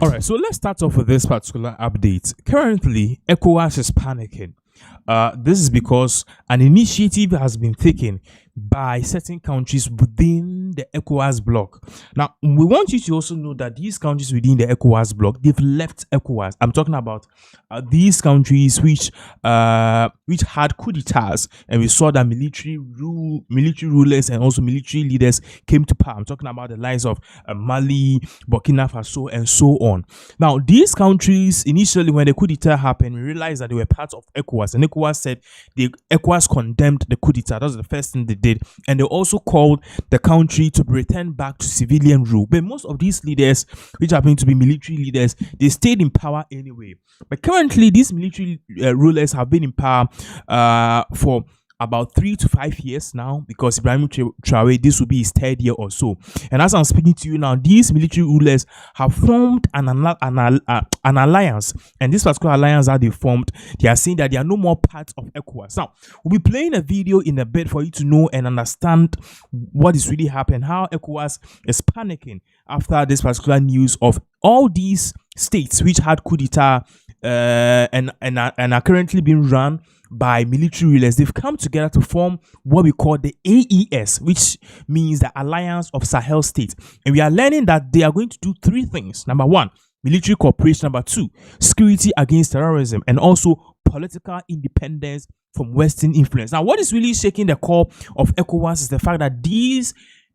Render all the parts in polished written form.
All right, so let's start off with this particular update. Currently, ECOWAS is panicking. This is because an initiative has been taken by certain countries within the ECOWAS bloc. Now, we want you to also know that these countries within the ECOWAS bloc, they've left ECOWAS. I'm talking about these countries which had coup d'etats, and we saw that military rulers and also military leaders came to power. I'm talking about the likes of Mali, Burkina Faso, and so on. Now, these countries, initially, when the coup d'etat happened, we realized that they were part of ECOWAS, and ECOWAS said ECOWAS condemned the coup d'etat. That was the first thing they did, and they also called the country to return back to civilian rule. But most of these leaders, which happen to be military leaders, they stayed in power anyway. But currently, these military rulers have been in power for about 3 to 5 years now, because Ibrahim Traore, this will be his 3rd year or so. And as I'm speaking to you now, these military rulers have formed an alliance, and this particular alliance that they formed, they are saying that they are no more part of ECOWAS. Now, we'll be playing a video in a bit for you to know and understand what is really happening, how ECOWAS is panicking after this particular news of all these states which had coup d'etat and are currently being run by military rulers. They've come together to form what we call the AES, which means the Alliance of Sahel States. And we are learning that they are going to do 3 things. Number 1, military cooperation. Number 2, security against terrorism, and also political independence from Western influence. Now, what is really shaking the core of ECOWAS is the fact that these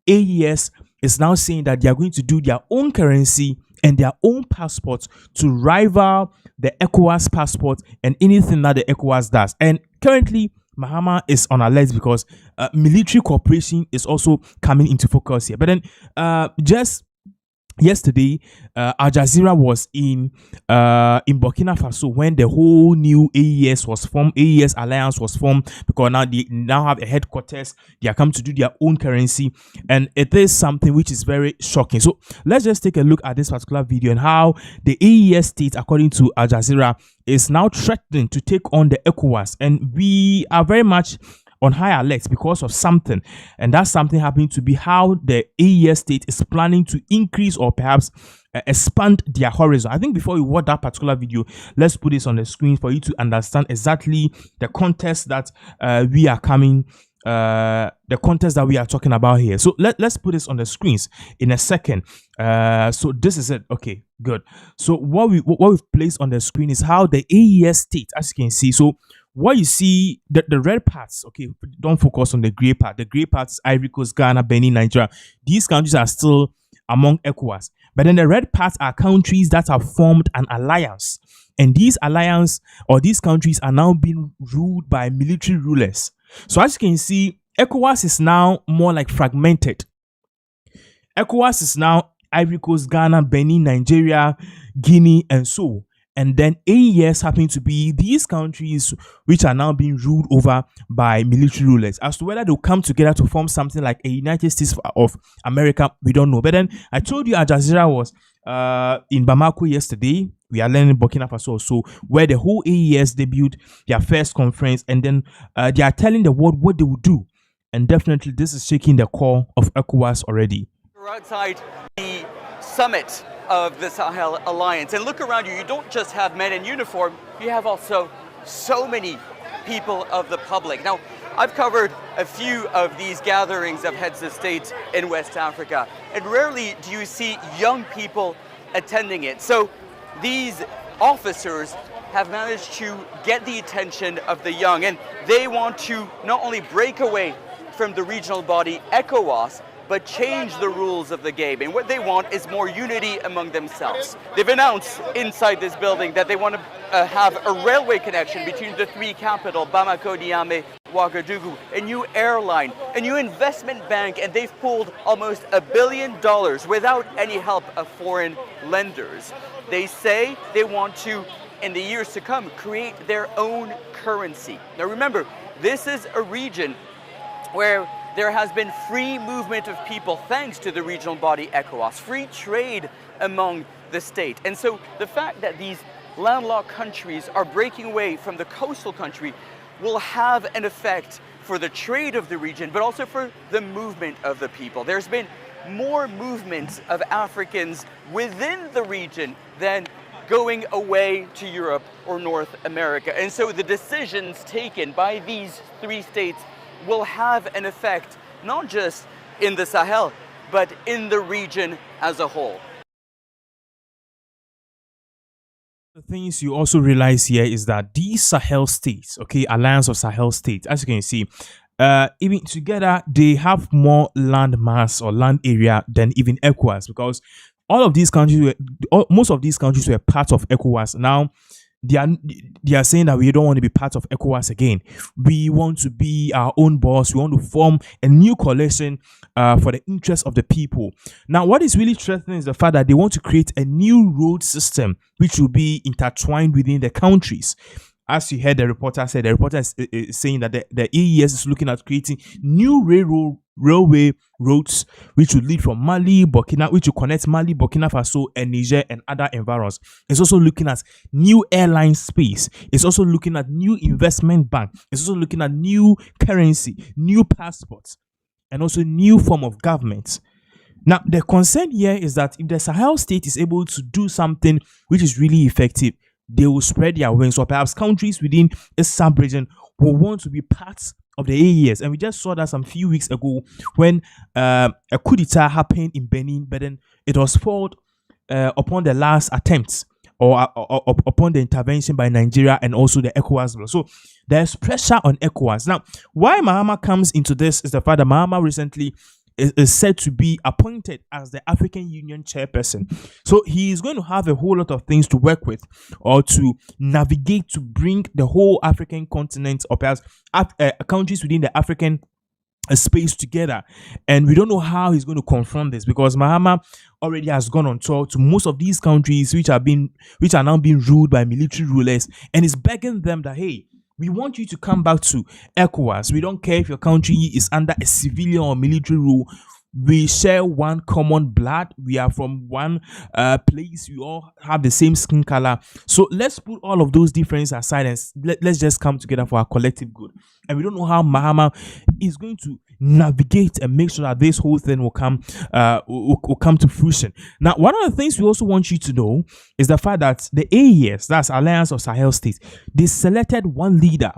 AES is now saying that they are going to do their own currency and their own passports to rival the ECOWAS passport and anything that the ECOWAS does. And currently, Mahama is on alert because military cooperation is also coming into focus here. But then just yesterday, Al Jazeera was in Burkina Faso when the whole new AES was formed. AES alliance was formed because now they have a headquarters. They are come to do their own currency, and it is something which is very shocking. So let's just take a look at this particular video and how the AES state, according to Al Jazeera, is now threatening to take on the ECOWAS, and we are very much on high alert because of something, and that something happening to be how the AES state is planning to increase or perhaps expand their horizon. I think before we watch that particular video, let's put this on the screen for you to understand exactly the context that we are coming, the context that we are talking about here. So let's put this on the screens in a second. So this is it. Okay, good. So what we've placed on the screen is how the AES state, as you can see. So what you see, the red parts, okay, don't focus on the gray part. The gray parts, Ivory Coast, Ghana, Benin, Nigeria. These countries are still among ECOWAS. But then the red parts are countries that have formed an alliance. And these alliance or these countries are now being ruled by military rulers. So as you can see, ECOWAS is now more like fragmented. ECOWAS is now Ivory Coast, Ghana, Benin, Nigeria, Guinea, and so. And then AES happen to be these countries which are now being ruled over by military rulers. As to whether they'll come together to form something like a United States of America, we don't know. But then I told you Al Jazeera was in Bamako yesterday. We are learning Burkina Faso also, where the whole AES debuted their first conference, and then they are telling the world what they will do. And definitely this is shaking the core of ECOWAS already. We're outside the summit of the Sahel Alliance, and look around you, you don't just have men in uniform, you have also so many people of the public. Now, I've covered a few of these gatherings of heads of state in West Africa, and rarely do you see young people attending it. So these officers have managed to get the attention of the young, and they want to not only break away from the regional body ECOWAS, but change the rules of the game. And what they want is more unity among themselves. They've announced inside this building that they want to have a railway connection between the 3 capitals, Bamako, Niamey, Ouagadougou, a new airline, a new investment bank, and they've pulled almost $1 billion without any help of foreign lenders. They say they want to, in the years to come, create their own currency. Now remember, this is a region where there has been free movement of people thanks to the regional body ECOWAS, free trade among the state. And so the fact that these landlocked countries are breaking away from the coastal country will have an effect for the trade of the region, but also for the movement of the people. There's been more movement of Africans within the region than going away to Europe or North America. And so the decisions taken by these three states will have an effect not just in the Sahel, but in the region as a whole. The things you also realize here is that these Sahel states, okay, alliance of Sahel states, as you can see, even together they have more land mass or land area than even ECOWAS, because all of these countries most of these countries were part of ECOWAS. Now they are saying that we don't want to be part of ECOWAS again. We want to be our own boss. We want to form a new coalition for the interest of the people. Now, what is really threatening is the fact that they want to create a new road system which will be intertwined within the countries. As you heard the reporter said, the reporter is saying that the AES is looking at creating new railway roads which will lead from Mali, which will connect Mali, Burkina Faso, and Niger and other environs. It's also looking at new airline space. It's also looking at new investment bank. It's also looking at new currency, new passports, and also new form of government. Now, the concern here is that if the Sahel state is able to do something which is really effective, they will spread their wings, or perhaps countries within a sub-region will want to be part of the AES. And we just saw that some few weeks ago when a coup d'etat happened in Benin, but then it was foiled upon the last attempt or upon the intervention by Nigeria and also the ECOWAS. So there's pressure on ECOWAS. Now, why Mahama comes into this is the fact that Mahama recently is said to be appointed as the African Union chairperson. So he is going to have a whole lot of things to work with or to navigate to bring the whole African continent, or perhaps countries within the African space together. And we don't know how he's going to confront this, because Mahama already has gone on tour to most of these countries which are now being ruled by military rulers, and is begging them that, hey, we want you to come back to ECOWAS. We don't care if your country is under a civilian or military rule. We share one common blood. We are from one place. We all have the same skin color. So let's put all of those differences aside and let's just come together for our collective good. And we don't know how Mahama is going to navigate and make sure that this whole thing will come to fruition. Now, one of the things we also want you to know is the fact that the AES, that's Alliance of Sahel States, they selected one leader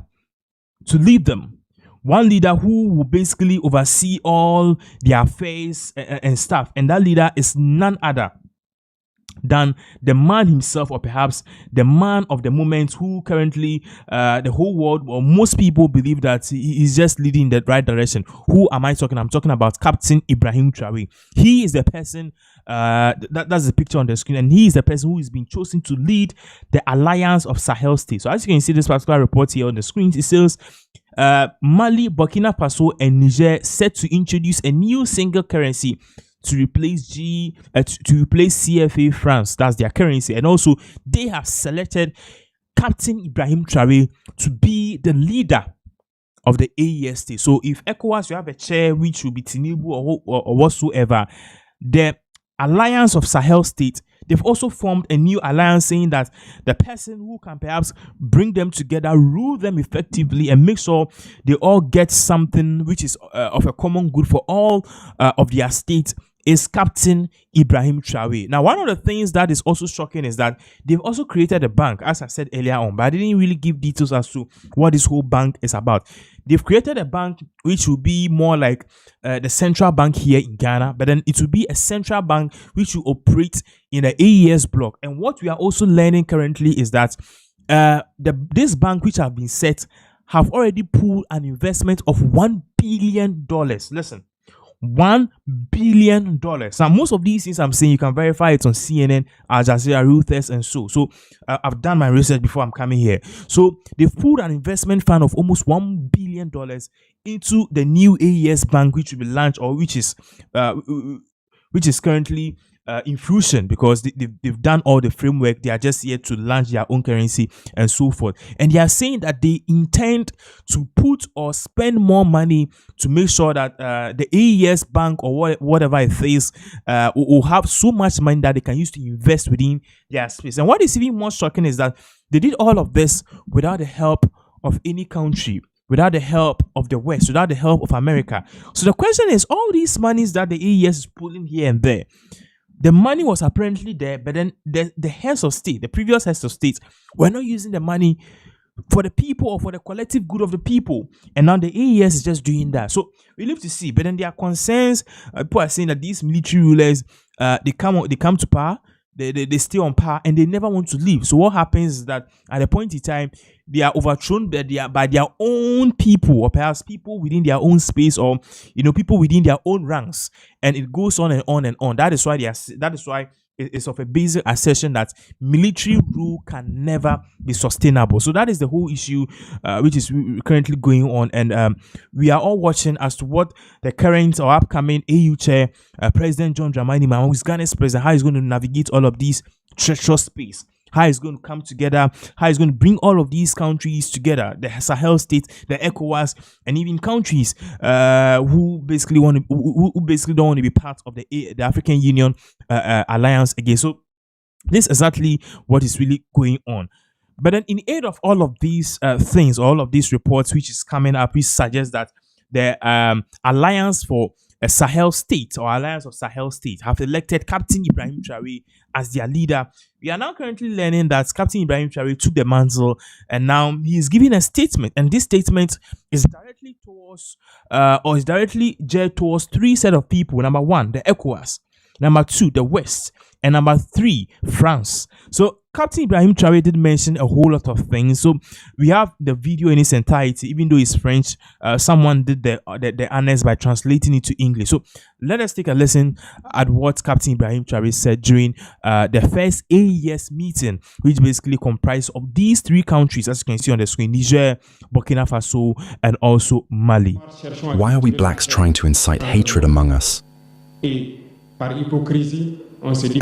to lead them. One leader who will basically oversee all their affairs and stuff. And that leader is none other than the man himself, or perhaps the man of the moment, who currently the whole world, or most people, believe that he is just leading in the right direction. Who am I talking? I'm talking about Captain Ibrahim Traore. He is the person, that's the picture on the screen, and he is the person who is being chosen to lead the Alliance of Sahel States. So as you can see, this particular report here on the screen, it says Mali, Burkina Faso, and Niger set to introduce a new single currency to replace CFA francs. That's their currency. And also they have selected Captain Ibrahim Traore to be the leader of the AES state. So if ECOWAS, you have a chair which will be Tinubu or whatsoever, the Alliance of Sahel State, they've also formed a new alliance, saying that the person who can perhaps bring them together, rule them effectively, and make sure they all get something which is of a common good for all of their states is Captain Ibrahim Traore. Now, one of the things that is also shocking is that they've also created a bank, as I said earlier on, but I didn't really give details as to what this whole bank is about. They've created a bank which will be more like the central bank here in Ghana, but then it will be a central bank which will operate in the AES block. And what we are also learning currently is that this bank which have been set have already pulled an investment of $1 billion. Listen. $1 billion. Now, most of these things I'm saying, you can verify it on CNN, Al Jazeera, Reuters, and so I've done my research before I'm coming here. So they've pulled an investment fund of almost $1 billion into the new AES bank, which will be launched, or which is currently in fruition, because they've done all the framework. They are just yet to launch their own currency and so forth. And they are saying that they intend to put or spend more money to make sure that the AES bank, or whatever it is, will have so much money that they can use to invest within their space. And what is even more shocking is that they did all of this without the help of any country. without the help of the West, without the help of America. So the question is, all these monies that the AES is pulling here and there, the money was apparently there, but then the heads of state, the previous heads of state, were not using the money for the people or for the collective good of the people. And now the AES is just doing that. So we live to see. But then there are concerns. People are saying that these military rulers, they come to power, they stay on power, and they never want to leave. So what happens is that at a point in time, they are overthrown by their own people, or perhaps people within their own space, or people within their own ranks, and it goes on and on and on. That is why it's of a basic assertion that military rule can never be sustainable. So that is the whole issue which is currently going on, and we are all watching as to what the current or upcoming AU chair, President John Dramani Mahama, who is Ghana's president, how he's going to navigate all of these treacherous space, how he's going to come together, how he's going to bring all of these countries together, the Sahel states, the ECOWAS, and even countries who basically don't want to be part of the African Union alliance again. So this is exactly what is really going on. But then in aid of all of these things, all of these reports which is coming up, which suggests that the alliance for a Sahel state, or alliance of Sahel state, have elected Captain Ibrahim Traore as their leader. We are now currently learning that Captain Ibrahim Traore took the mantle, and now he is giving a statement, and this statement is directly towards is directly geared towards three set of people. Number one, the ECOWAS. Number two, the West. And number three, France. So Captain Ibrahim Traore did mention a whole lot of things. So we have the video in its entirety, even though it's French. Someone did the honors by translating it to English. So let us take a listen at what Captain Ibrahim Traore said during the first AES meeting, which basically comprised of these three countries, as you can see on the screen: Niger, Burkina Faso, and also Mali. Why are we blacks trying to incite hatred among us?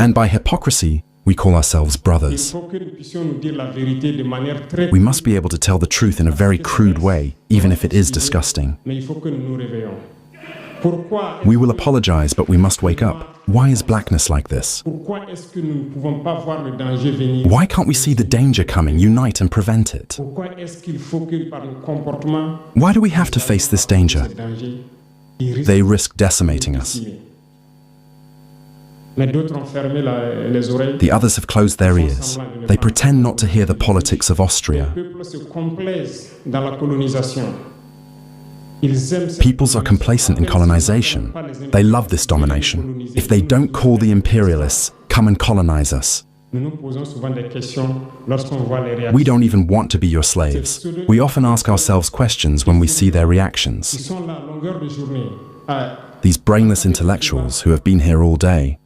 And by hypocrisy, we call ourselves brothers. We must be able to tell the truth in a very crude way, even if it is disgusting. We will apologize, but we must wake up. Why is blackness like this? Why can't we see the danger coming, unite and prevent it? Why do we have to face this danger? They risk decimating us. The others have closed their ears. They pretend not to hear the politics of Austria. Peoples are complacent in colonization. They love this domination. If they don't call the imperialists, come and colonize us. We don't even want to be your slaves. We often ask ourselves questions when we see their reactions. These brainless intellectuals who have been here all day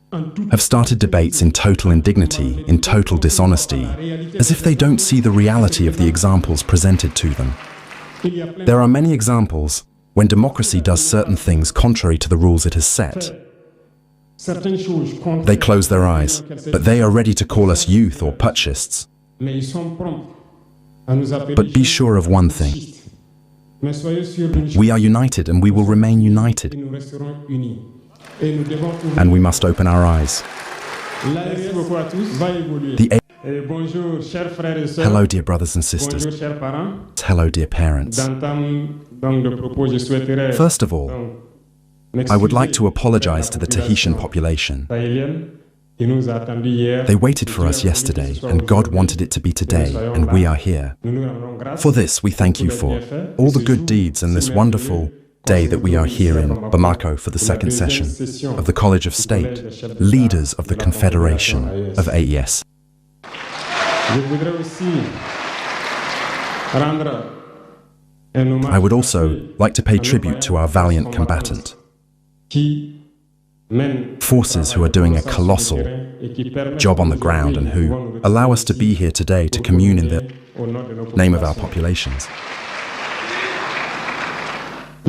have started debates in total indignity, in total dishonesty, as if they don't see the reality of the examples presented to them. There are many examples when democracy does certain things contrary to the rules it has set. They close their eyes, but they are ready to call us youth or putschists. But be sure of one thing. We are united and we will remain united. And we must open our eyes. Hello, dear brothers and sisters. Hello, dear parents. First of all, I would like to apologize to the Tahitian population. They waited for us yesterday, and God wanted it to be today, and we are here. For this, we thank you for all the good deeds and this wonderful day that we are here in Bamako for the second session of the College of State, leaders of the Confederation of AES. I would also like to pay tribute to our valiant combatant, forces who are doing a colossal job on the ground and who allow us to be here today to commune in the name of our populations. I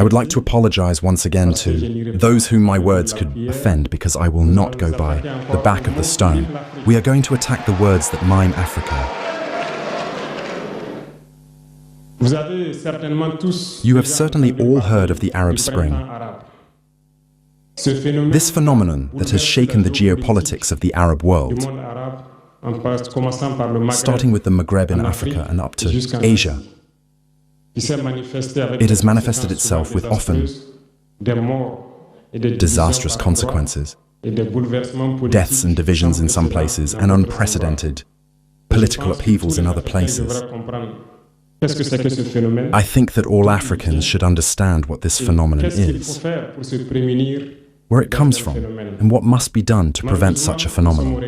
would like to apologize once again to those whom my words could offend, because I will not go by the back of the stone. We are going to attack the words that mime Africa. You have certainly all heard of the Arab Spring. This phenomenon that has shaken the geopolitics of the Arab world starting with the Maghreb in Africa and up to Asia. It has manifested itself with often disastrous consequences, deaths and divisions in some places, and unprecedented political upheavals in other places. I think that all Africans should understand what this phenomenon is, where it comes from, and what must be done to prevent such a phenomenon.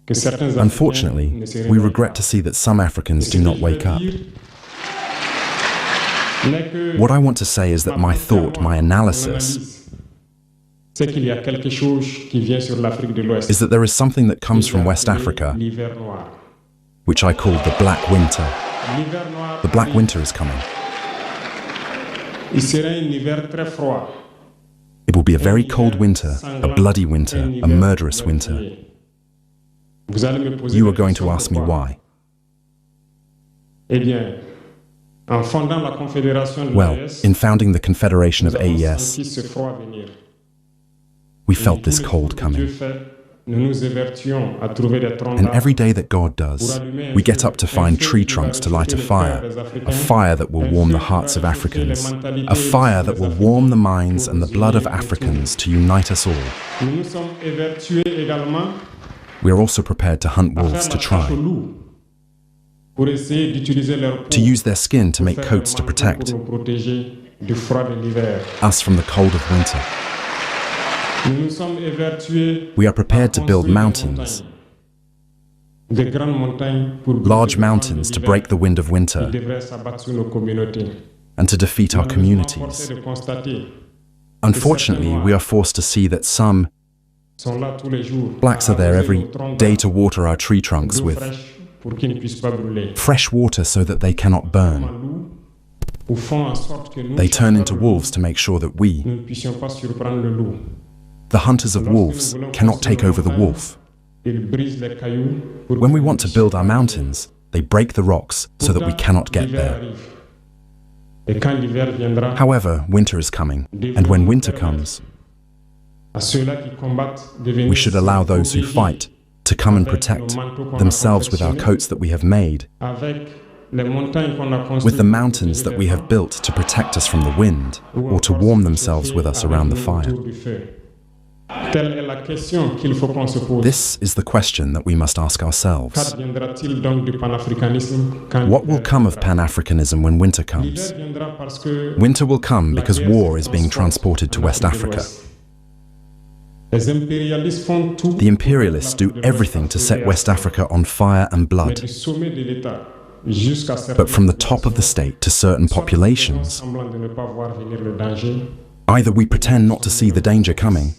Unfortunately, we regret to see that some Africans do not wake up. What I want to say is that my thought, my analysis, is that there is something that comes from West Africa, which I call the Black Winter. The Black Winter is coming. It will be a very cold winter, a bloody winter, a murderous winter. You are going to ask me why. Well, in founding the Confederation of AES, we felt this cold coming. And every day that God does, we get up to find tree trunks to light a fire that will warm the hearts of Africans, a fire that will warm the minds and the blood of Africans to unite us all. We are also prepared to hunt wolves to try, to use their skin to make coats to protect us from the cold of winter. We are prepared to build mountains, large mountains to break the wind of winter and to defeat our communities. Unfortunately, we are forced to see that some blacks are there every day to water our tree trunks with fresh water so that they cannot burn. They turn into wolves to make sure that we, the hunters of wolves, cannot take over the wolf. When we want to build our mountains, they break the rocks so that we cannot get there. However, winter is coming, and when winter comes, we should allow those who fight to come and protect themselves with our coats that we have made, with the mountains that we have built to protect us from the wind, or to warm themselves with us around the fire. This is the question that we must ask ourselves. What will come of Pan-Africanism when winter comes? Winter will come because war is being transported to West Africa. The imperialists do everything to set West Africa on fire and blood. But from the top of the state to certain populations, either we pretend not to see the danger coming,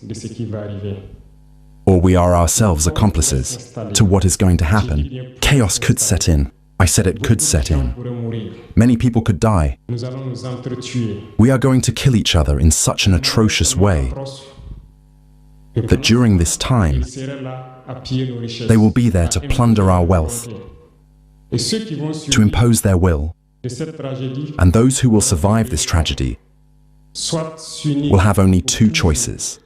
or we are ourselves accomplices to what is going to happen. Chaos could set in. I said it could set in. Many people could die. We are going to kill each other in such an atrocious way that during this time, they will be there to plunder our wealth, to impose their will, and those who will survive this tragedy will have only two choices: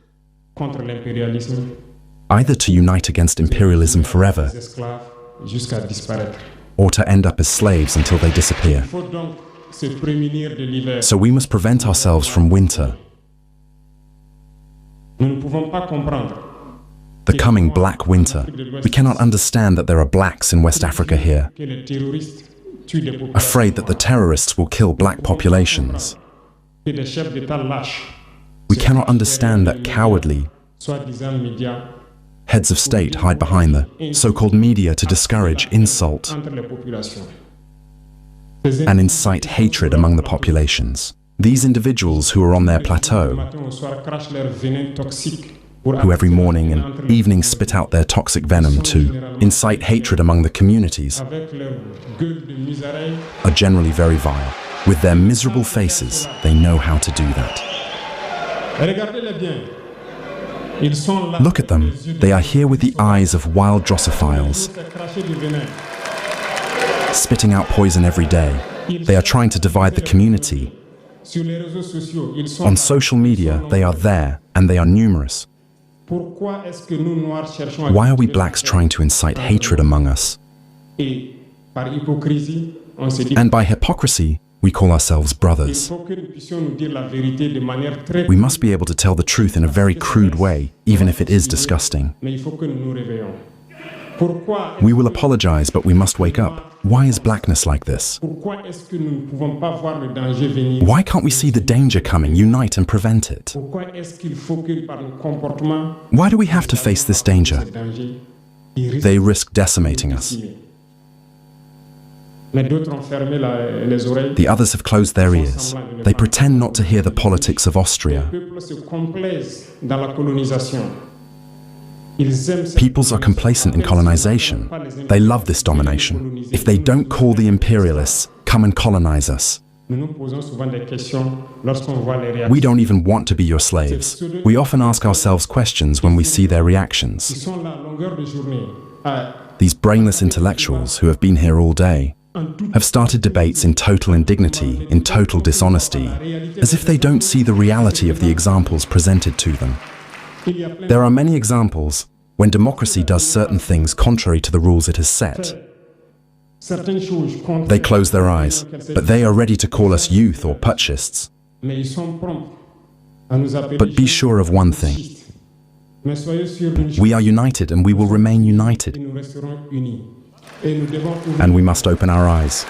either to unite against imperialism forever, or to end up as slaves until they disappear. So we must prevent ourselves from winter. The coming black winter. We cannot understand that there are blacks in West Africa here, afraid that the terrorists will kill black populations. We cannot understand that cowardly heads of state hide behind the so-called media to discourage insult and incite hatred among the populations. These individuals who are on their plateau, who every morning and evening spit out their toxic venom to incite hatred among the communities, are generally very vile. With their miserable faces, they know how to do that. Look at them. They are here with the eyes of wild Drossophiles, spitting out poison every day. They are trying to divide the community. On social media, they are there, and they are numerous. Why are we blacks trying to incite hatred among us? And by hypocrisy, we call ourselves brothers. We must be able to tell the truth in a very crude way, even if it is disgusting. We will apologize, but we must wake up. Why is blackness like this? Why can't we see the danger coming, unite and prevent it? Why do we have to face this danger? They risk decimating us. The others have closed their ears. They pretend not to hear the politics of Austria. Peoples are complacent in colonization. They love this domination. If they don't call the imperialists, come and colonize us. We don't even want to be your slaves. We often ask ourselves questions when we see their reactions. These brainless intellectuals who have been here all day have started debates in total indignity, in total dishonesty, as if they don't see the reality of the examples presented to them. There are many examples when democracy does certain things contrary to the rules it has set. They close their eyes, but they are ready to call us youth or putschists. But be sure of one thing. We are united and we will remain united. And we must open our eyes.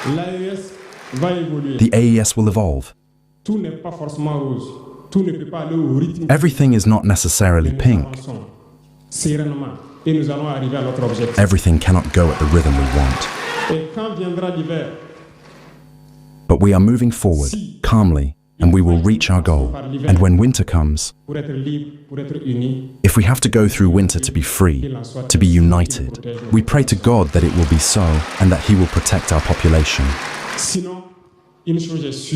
The AES will evolve. Everything is not necessarily pink. Everything cannot go at the rhythm we want. But we are moving forward, calmly, and we will reach our goal. And when winter comes, if we have to go through winter to be free, to be united, we pray to God that it will be so and that He will protect our population.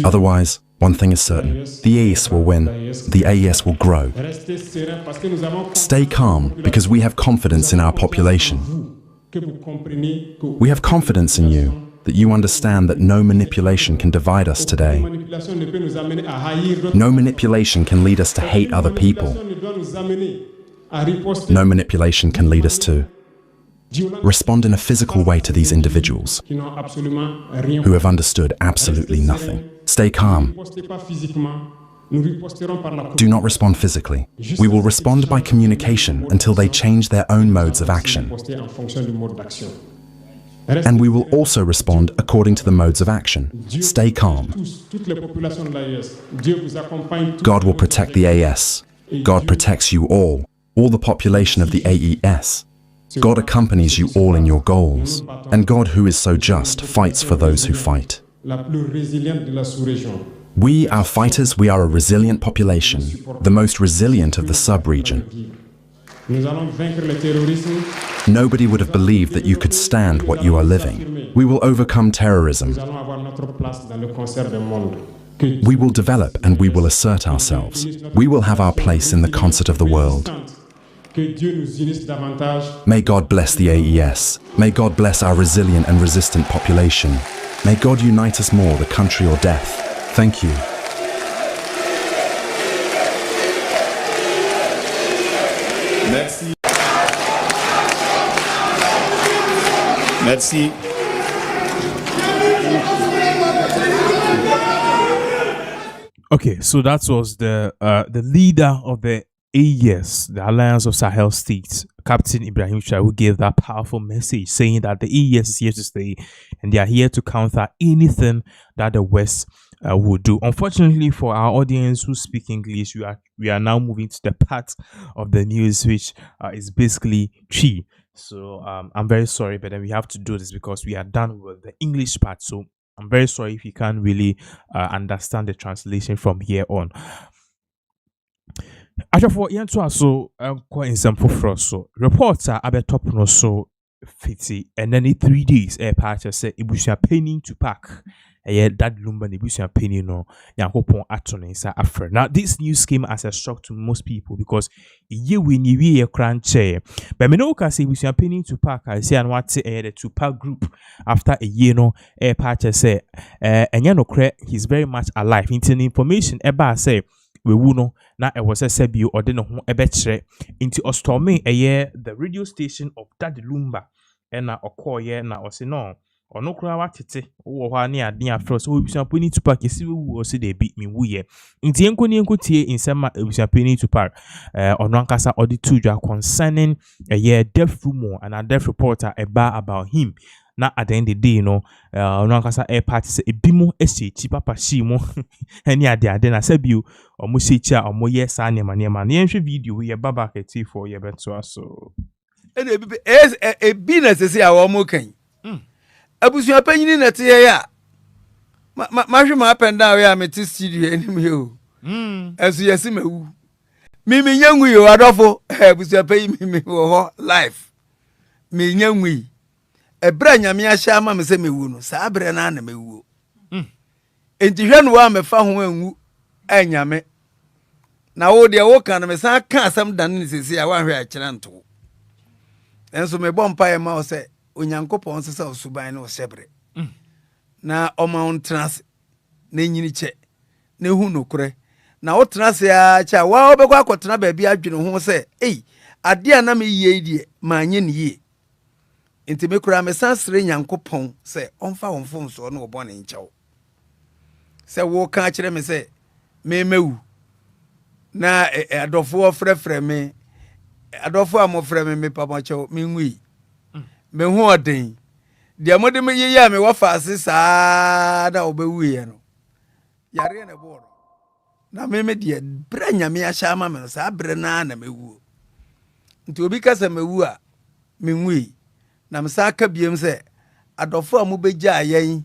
Otherwise, one thing is certain, the AES will win, the AES will grow. Stay calm, because we have confidence in our population. We have confidence in you, that you understand that no manipulation can divide us today. No manipulation can lead us to hate other people. No manipulation can lead us to respond in a physical way to these individuals who have understood absolutely nothing. Stay calm. Do not respond physically. We will respond by communication until they change their own modes of action. And we will also respond according to the modes of action. Stay calm. God will protect the AES. God protects you all the population of the AES. God accompanies you all in your goals. And God, who is so just, fights for those who fight. We are fighters, we are a resilient population, the most resilient of the sub-region. Nobody would have believed that you could stand what you are living. We will overcome terrorism. We will develop and we will assert ourselves. We will have our place in the concert of the world. May God bless the AES. May God bless our resilient and resistant population. May God unite us more, the country or death. Thank you. Merci. Merci. Okay, so that was the leader of the AES, the Alliance of Sahel States, Captain Ibrahim Traore, who gave that powerful message saying that the AES is here to stay and they are here to counter anything that the West would do. Unfortunately for our audience who speak English, we are now moving to the part of the news which is basically Chi. So I'm very sorry, but then we have to do this because we are done with the English part. So I'm very sorry if you can't really understand the translation from here on. Ajafo yento aso kwa insam foforo so reporter abetop no so fiti and then 3 days patch say ibusia penny to pack that lumba ibusia penny no yakopon ato nsa afre. Now this news came as a shock to most people because ye we ni we kranche but me no ka say ibusia penny to pack I say an what the to pack group after a year no patch say enya no kre he's very much alive. Into information eba say wewu no na e was say bi ode ne ho ebekire nti ostorme the radio station of Daddy Lumba na okoye na ose no ono kura watete wo ho ani ade afro so obusuaponi Tupac esi wewu ose de bi mi wuye nti enko tie insema obusuaponi Tupac ono ankasa ode tudwa concerning death rumor and a death reporter about him na at the end of the day ono ankasa party say ebimo esechi papa shimo ani ade na sabio omo sechi a omo ye sa nema na yenhwe video we baba keti for ye beto aso ebi na sesi a wo mo kan abusua panyini na te ya ma hwe ma apenda we a meti studio anim yo asu yesi mawu mimi nyangu yo adofo abusua panyini mimi wo ho live mi nyangu ebra nyame ahya ama me se mewu no saa bre na na mewu enti hwe no wa mefa ho anwu anyame na wo de wo kan me san ka asam dan ni sesi a wa hwe a kire nto enso me bompa e ma o se onyankopon se sa osuban na o sebre na o ma on trans na nyini che na hu nokure na o trans ya cha wa obekwa akotena ba bia adwene ho se ade a na me yie die ma nye ne yie enti me kura me sansre nyankopon se onfa wonfo nso na obo ne nchew se wo ka kire me se me mewu na adofo frefre me adofo amofre me papa chew me ngui me hu odin de amode me yeye a me wafa ase saa da obewu ye no yare na bo na me de bra nyame ahya ama me saa bre na na mewu nti obi kasa mewu a me ngui na msaka biem se adofo amobegya ayen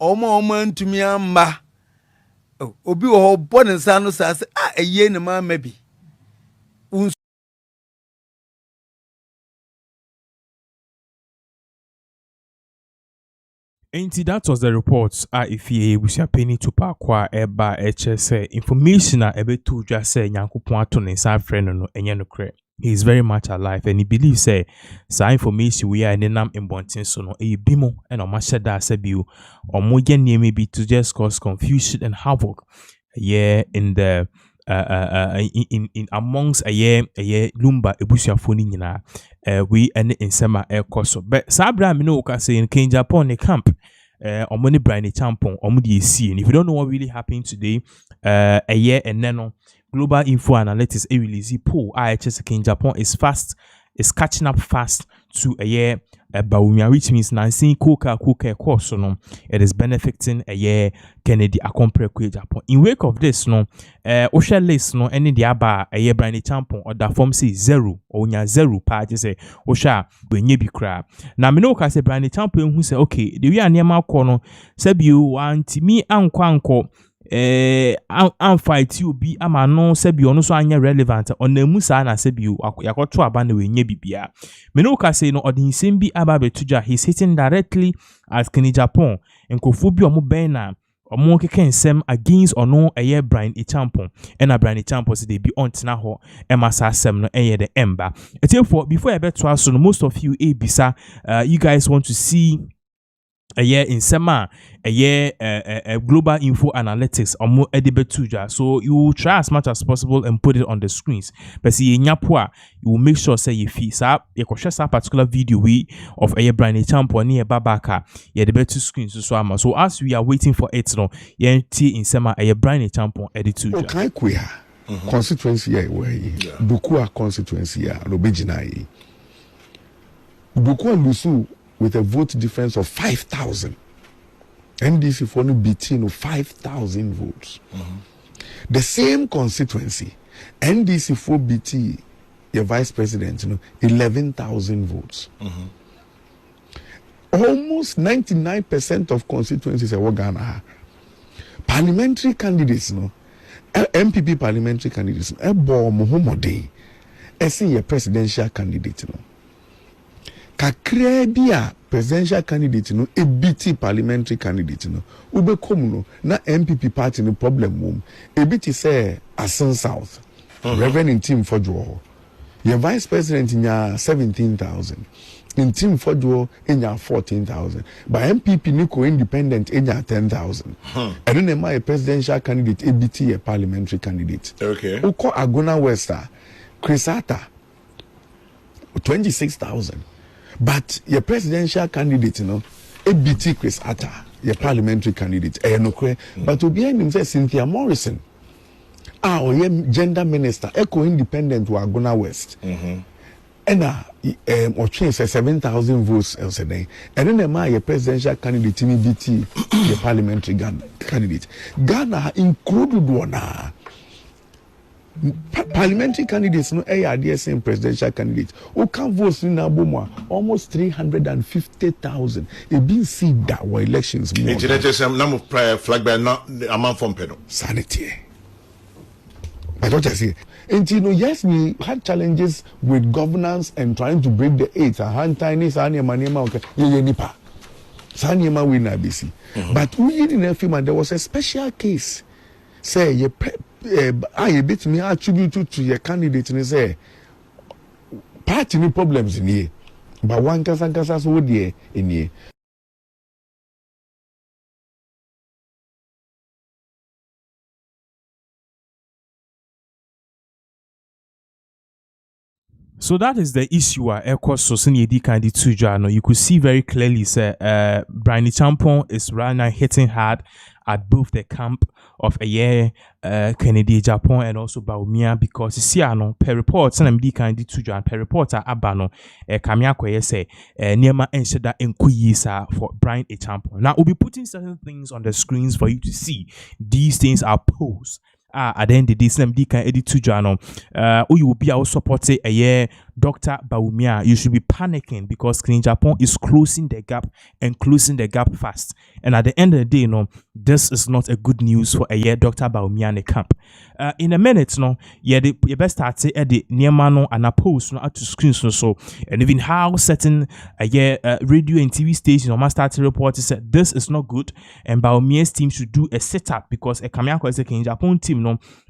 omo antumi amba obi wo ho bone nsa no sa se eye ne ma mabi Ain't that was the reports if ye busuapeni Tupac kwa eba say information ebe to just say nyankopon ato ne sa friend no enye no kre. He is very much alive and he believes say information we are in nam imbontin so no e bimo and o ma sheda asabiu or mo ye name be to just cause confusion and havoc in the in amongst Lumba ebusuafoni nyina we ene insema ekoso but sabra me no ka say in Japan ne camp omoni Ibrahim Traore omudi esi and if you don't know what really happened today and then Global Info Analytics a release poll IHS in Japan is catching up fast to Baumia, which means Nancy Coca course so no it is benefiting Kennedy Akompre Japan. In wake of this no Osha list no any diaba Ibrahim Traore or that form say 0 or nya 0 party say Osha benye bi kra. Na me no ka say Ibrahim Traore who say okay the we anema ko no sabiu anti mi anko am fight you be ama no sebi ono so anya relevant on na musa na sebi yakoto aba na we nya bibia me no ka say no odin sem bi aba betuja he's hitting directly at Kini Japan enkofu bi omo ben na omo keke nsem against ono Ibrahim Traore and Ibrahim Traore say they be on tena ho emasa asem no the ember therefore before I bet to us so most of you bisa you guys want to see in sema Global Info Analytics omo edibetuja so you will try as much as possible and put it on the screens but see nyapwa you will make sure say you feel sa you ko share particular video we of Ibrahim Traore near babaka ye the betu screens so ama so as we are waiting for it no ye in sema Ibrahim Traore edituja okay queer constituency we Bukua constituency no bejina Bukua lusu with a vote difference of 5,000. NDC for no beating of 5,000 votes. The same constituency, NDC for BT, your vice president, 11,000 votes. Almost 99% of constituencies are Ghana. Parliamentary candidates, MPP parliamentary candidates, Mahama, a presidential candidate, kakra bia presidential candidate no ebiti parliamentary candidate no ubekom no na MPP party no problem mum ebiti say Asen South Reverend team for your vice president nya 17,000 in team Fodwo enya 14,000. By MPP Nico independent enya 10,000. And then my presidential candidate ABT a parliamentary candidate. Okay. Oko Agona Westa, Chrisata 26,000. But your presidential candidate, you know, ABT Chrisata, your parliamentary candidate, but to be him say Cynthia Morrison. Gender minister, Eco independent to Agona West. And or change 7,000 votes else a day. And then my presidential candidate TBT, the parliamentary candidate. Ghana included one. Parliamentary candidates no ARDS presidential candidate. Who can vote in Aboma almost 350,000. It been seen that were elections. International number of prior flag by not amount from Pedro. Sanity. But what I say, and you know, yes, we had challenges with governance and trying to break the eight. A hand tiny Sanya Manema, Nipa. Sanyama win ABC. But we in a film, and there was a special case. Say, I bit me attribute to your candidate and say, party no problems in here. But one casa so dear in here. So that is the issue. So you could see very clearly, say, Brian Champon is right now hitting hard at both the camp of Kennedy Japan and also Baumia, because you see, per reports and MD kind to per reporter Abano, Kamia Koye say, Niema Ensheda Nkuyisa for Brian Champon. Now we'll be putting certain things on the screens for you to see. These things are posed. At the end of this, MD can edit to journal. You will be our supporter a year, Dr. Baumia. You should be panicking because Clean Japan is closing the gap and closing the gap fast. And at the end of the day, this is not a good news for a year, Dr. Baumia in the camp. In a minute, the best start at the Niemano and a post at to screens so, and even how certain radio and TV stations or master start to report said this is not good, and Baumia's team should do a setup because a Kamiako is a Clean Japan team.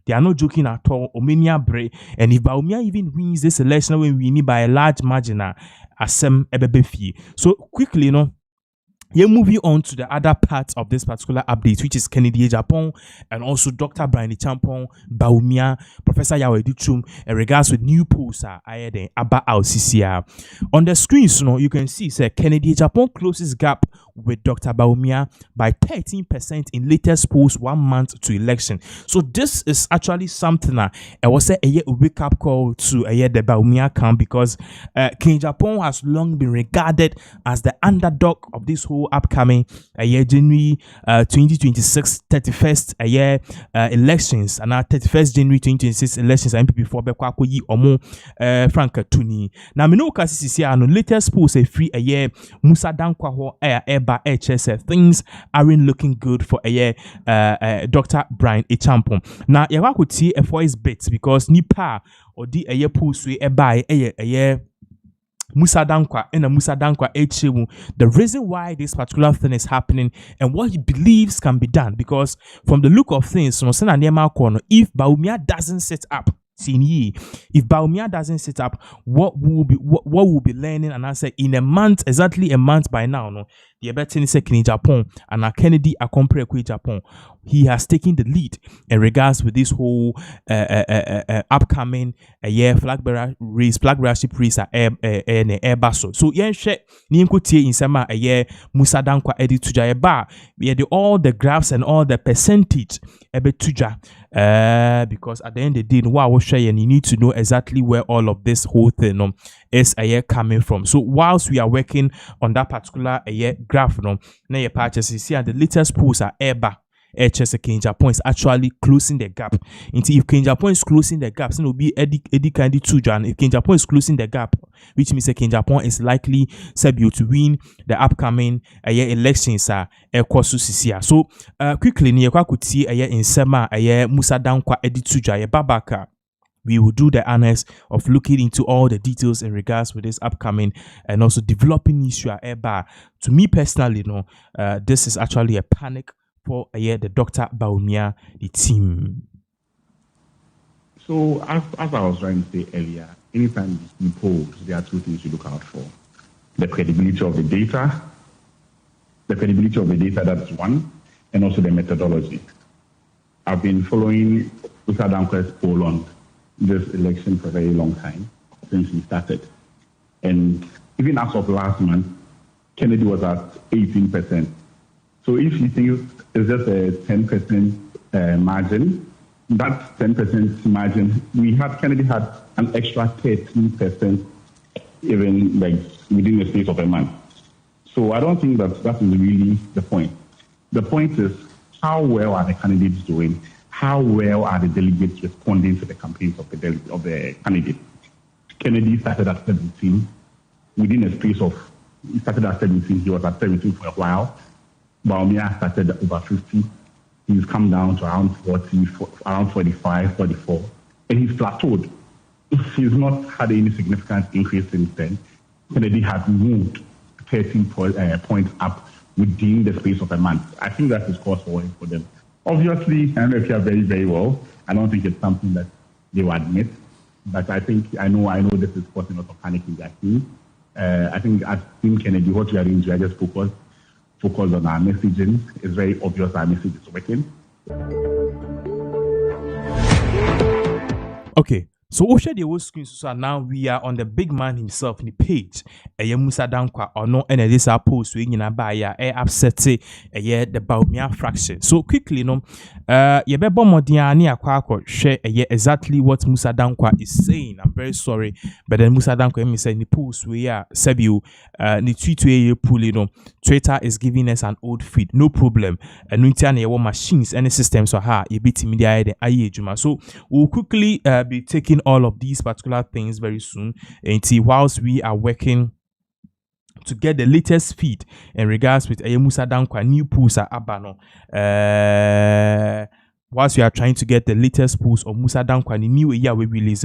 They are not joking at all. Omenia Bray, and if Baumia even wins this election when we need by a large margin, Asem Ebebefi. So quickly, you're moving on to the other part of this particular update, which is Kennedy Japan and also Dr. Brian Champon, Baumia, Professor Yahweh Duchum, in regards with new polls about our CCR. On the screens, you can see, Kennedy Japan closes gap with Dr. Baumia by 13% in latest polls 1 month to election. So this is actually something I was a wake up call to the Baumia camp, because King Japan has long been regarded as the underdog of this whole upcoming January 2026 31st elections, and our 31st January 2026 elections MPP for Bekwako yi omo Frank Tuni. Now me no kasi sisi ano latest poll say free Musa Dankwa ho eba HS things aren't looking good for Dr. Brian Champon. Now yawa ko tie a voice bit because nipa odi poll so eba Musa Dankwa and Musa Dankwa HU, the reason why this particular thing is happening and what he believes can be done, because from the look of things, if Baumia doesn't set up, if Baumia doesn't set up, what we'll be learning, and I say in a month, exactly a month by now, the Ebetini Sekini Japan and Kennedy Akompre Japan, he has taken the lead in regards with this whole upcoming flag bearership race at Airbaso. So Nimkotie in Sama Musa Dankwa Edi Tuja Eba, we had all the graphs and all the percentage Tuja, because at the end of the day, what I was sharing, you need to know exactly where all of this whole thing is coming from. So whilst we are working on that particular graph, now your patches, you see, and the latest polls are Eba. HS King Japan is actually closing the gap. If King Japan is closing the gap, then it will be Eddie Kandi Tujan. If King Japan is closing the gap, which means King Japan is likely to win the upcoming elections So quickly, Nyekwa could see in Sema Musa Dankwa Eddie Tuja Babaka. We will do the honors of looking into all the details in regards with this upcoming and also developing issue at To me personally, this is actually a panic for the Dr. Baumia, the team. So as I was trying to say earlier, anytime you polls, there are two things you look out for. the credibility of the data. The credibility of the data, that's one, and also the methodology. I've been following Mr. Dankwa's poll on this election for a very long time, since we started. And even as of last month, Kennedy was at 18%. So if you think it's just a 10% margin, that 10% margin, Kennedy had an extra 13%, even like within the space of a month. So I don't think that is really the point. The point is, how well are the candidates doing? How well are the delegates responding to the campaigns of the candidate? Kennedy started at 17. Within a space of, he started at 17, he was at 17 for a while. Bawumia started at over 50. He's come down to around 40, around 45, 44, and he's plateaued. He's not had any significant increase since then. Kennedy has moved 13 points up within the space of a month. I think that is cause for worry for them. Obviously, I don't know if you are very, very well. I don't think it's something that they will admit, but I know this is causing a lot of panic in their team. I think as Team Kennedy, what we are doing is we are just focus on our messaging. It's very obvious our message is working. Okay. So we share the whole screen so now we are on the big man himself in the page. Musa Dankwa or no and this post we in buy upset the Bawumia fraction. So quickly ye be bomodiani akwa share exactly what Musa Dankwa is saying. I'm very sorry, but then Musa Dankwa me say ni post we are Sebiu ni tweet we pull Twitter is giving us an old feed, no problem. And we machines any systems so ha you beat media the juma. So we'll quickly be taking all of these particular things very soon until whilst we are working to get the latest feed in regards with Musa Dankwa new pools at Abano. Whilst we are trying to get the latest pools of Musa Dankwa the new year we release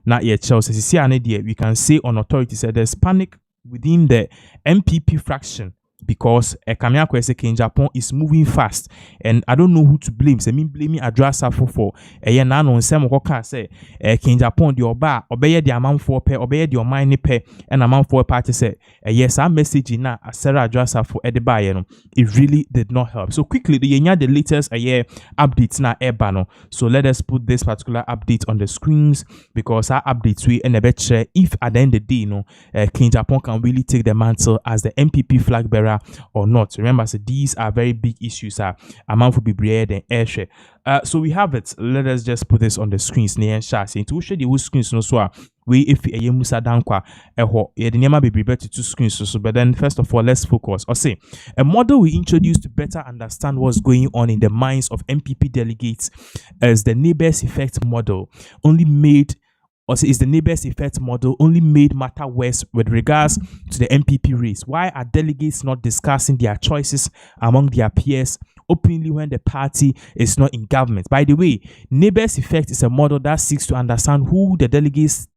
not yet Chelsea see an idea we can say on authority said there's panic within the MPP fraction because Kamia Kwese in Japan is moving fast and I don't know who to blame. So me blaming Adrasa for a nan on some hoka say in Japan the oba obey the amount for pay obey the money pay and amount for party say yes our message na Sarah Adrasa for Edibaye it really did not help. So quickly the latest updates na ebano. So let us put this particular update on the screens because our updates we and a better if at the end of the day King Japan can really take the mantle as the MPP flag bearer or not. Remember, so these are very big issues. Amount for be bread and airshare. So we have it. Let us just put this on the screens. To show the whole screens, no so we if Musa Dankwa the name be better to screens. So, but then first of all, let's focus. Or say a model we introduced to better understand what's going on in the minds of MPP delegates as the neighbors effect model is the neighbors effect model only made matter worse with regards to the MPP race. Why are delegates not discussing their choices among their peers openly when the party is not in government? By the way, neighbors effect is a model that seeks to understand who the delegate